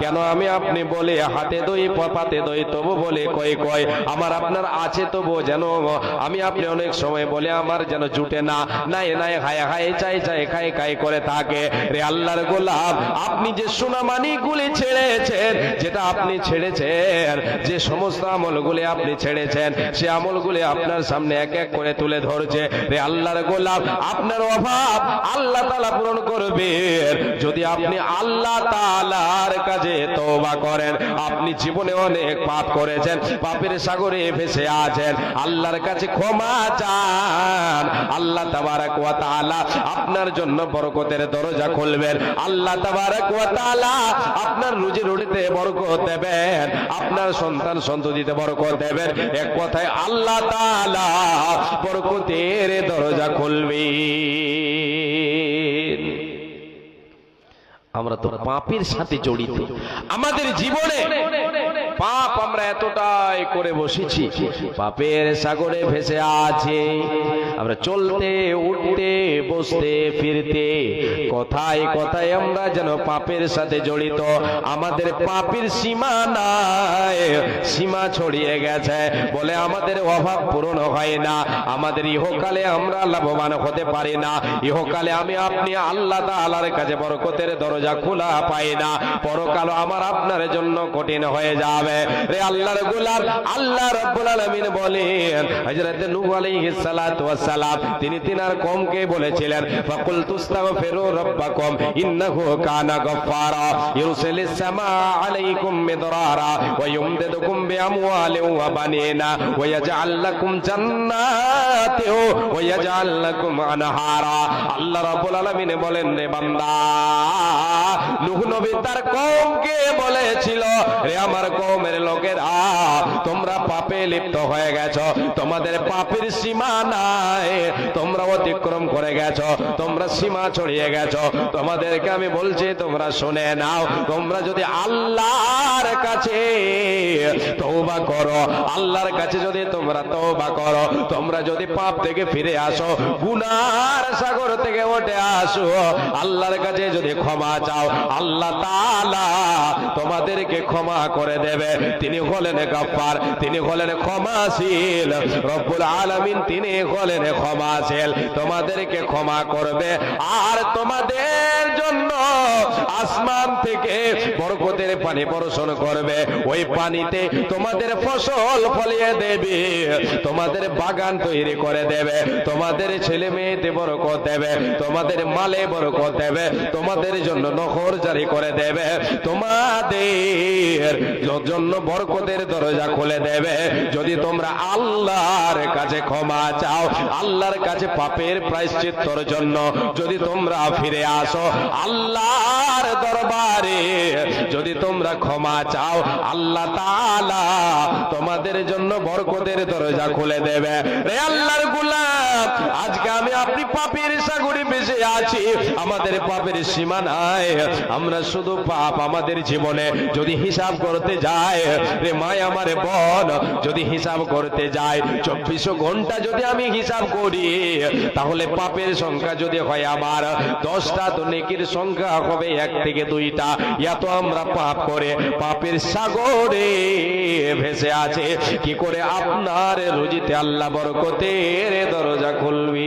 কেন আমি আপনি বলে হাতে দই পাতে দই তবু বলে কই কই আমার আপনার আছে তবু যেন আমি আপনি অনেক সময় বলে আমার যেন জুটে না, নাই নাই হায় হায় চাই চাই খাই খাই করে থাকে। রে আল্লাহর গোলাম, আপনি যে সোনামানি গুলি ছেড়েছেন, যেটা আপনি ছেড়েছেন, যে সমস্ত আমলগুলি আপনি ছেড়েছেন, সে আমলগুলি আপনার সামনে এক এক করে তুলে ধরছে। রে আল্লাহর গোলাম, আপনার অভাব আল্লাহ তাআলা পূরণ করবেন যদি আপনি আল্লাহ তাআলার কাছে তওবা করেন। আপনি জীবনে অনেক পাপ করেছেন, পাপের সাগরে ভেসে আছেন, আল্লাহর কাছে ক্ষমা চান, আল্লাহ তাবারক ওয়া তাআলা আপনার জন্য বরকতের দরজা খুলবেন। আল্লাহ তাবারক ওয়া তাআলা আপনার রুজি রুটিতে বরকত দেবেন, আপনার সন্তান সন্ততিতে বরকত দেবেন। এক কথায় আল্লাহ তাআলা বরকতের দরজা খুলবেন। আমরা তো পাপের সাথে জড়িত, আমাদের জীবনে পাপ আমরা এতটাই করে বসেছি, পাপের সাগরে ভেসে আছে। আমরা চলতে উঠতে বসতে ফিরতে কথায় কথায় আমরা যেন পাপের সাথে জড়িত। আমাদের পাপের সীমা নাই, সীমা ছড়িয়ে গেছে বলে আমাদের অভাব পূরণ হয় না, আমাদের ইহকালে আমরা লাভবান হতে পারি না, ইহকালে আমি আপনি আল্লাহ তাআলার কাছে বরকতের দরজা খোলা পাই না, পরকাল আমার আপনার জন্য কঠিন হয়ে যাবে। রে আল্লাহর গোলাম, আল্লাহ রাব্বুল আলামিন বলেন, হযরত নূহ আলাইহিস সালাতু ওয়াস সালাম তিনি তিনার কওমকে বলেছিলেন, ফাকুল তুস্তাগফিরু রাব্বাকুম ইন্নাহু কানা গাফফারা ইউরসিলিস সামাআ আলাইকুম মিদরারা ওয়া ইউমদিদুকুম বিআমওয়ালিন ওয়া বানিনা ওয়া ইয়াজআল লাকুম জান্নাতিন ওয়া ইয়াজআল লাকুম আনহারা। আল্লাহ রাব্বুল আলামিন বলেন, রে বান্দা, নূহ নবী তার কওমকে বলেছিল, রে আমার কওমের লোকেরা, তোমরা পাপে লিপ্ত হয়ে গেছো, তোমাদের পাপের সীমা নাই, তোমরা অতিক্রম করে গেছো, তোমরা সীমা ছড়িয়ে গেছো। তোমাদেরকে আমি বলছি, তোমরা শুনে নাও, তোমরা যদি আল্লাহর কাছে তওবা করো, আল্লাহর কাছে যদি তোমরা তওবা করো, তোমরা যদি পাপ থেকে ফিরে আসো, গুনার সাগর থেকে উঠে আসো, আল্লাহর কাছে যদি ক্ষমা চাও, আল্লাহ তাআলা তোমাদেরকে ক্ষমা করে দেবে। তিনি হলেন গফফার, তিনি হলেন ক্ষমাশীল, রব্বুল আলামিন তিনি হলেন ক্ষমাশীল, তোমাদেরকে ক্ষমা করবে আর তোমাদের জন্য আসমান থেকে বরকতের পানি বর্ষণ করবে। ওই পানিতে তোমাদের ফসল ফলিয়ে দেবে, তোমাদের বাগান তৈরি করে দেবে, তোমাদের ছেলে মেয়েতে বরকত দেবে, তোমাদের মালে বরকত দেবে, তোমাদের জন্য নহর জারি করে দেবে, তোমাদের জন্য বরকতের দরজা খুলে দেবে যদি তোমরা আল্লাহর কাছে ক্ষমা চাও, আল্লাহর কাছে পাপের প্রায়শ্চিত্তর জন্য যদি তোমরা ফিরে আসো, আল্লাহর দরবারে যদি তোমরা ক্ষমা চাও, আল্লাহ তাআলা তোমাদের জন্য বরকতের দরজা খুলে দেবে। রে আল্লাহর গোলাম, আজকে আমি আপনি পাপের সাগরে ভেসে আছি, আমাদের পাপের সীমা নাই, আমরা শুধু পাপ আমাদের জীবনে যদি হিসাব করতে যায়, রে মায় আমার বোন, যদি হিসাব করতে যায় 24 ঘন্টা যদি আমি হিসাব করি, তাহলে পাপের সংখ্যা যদি হয় আমার 10টা, তো নেকির সংখ্যা হবে 1 থেকে 2টা। এত আমরা পাপ করে পাপের সাগরে ভেসে আছে। কি করে আপনার রুজিতে আল্লাহ বরকতের দরজা খুলবে?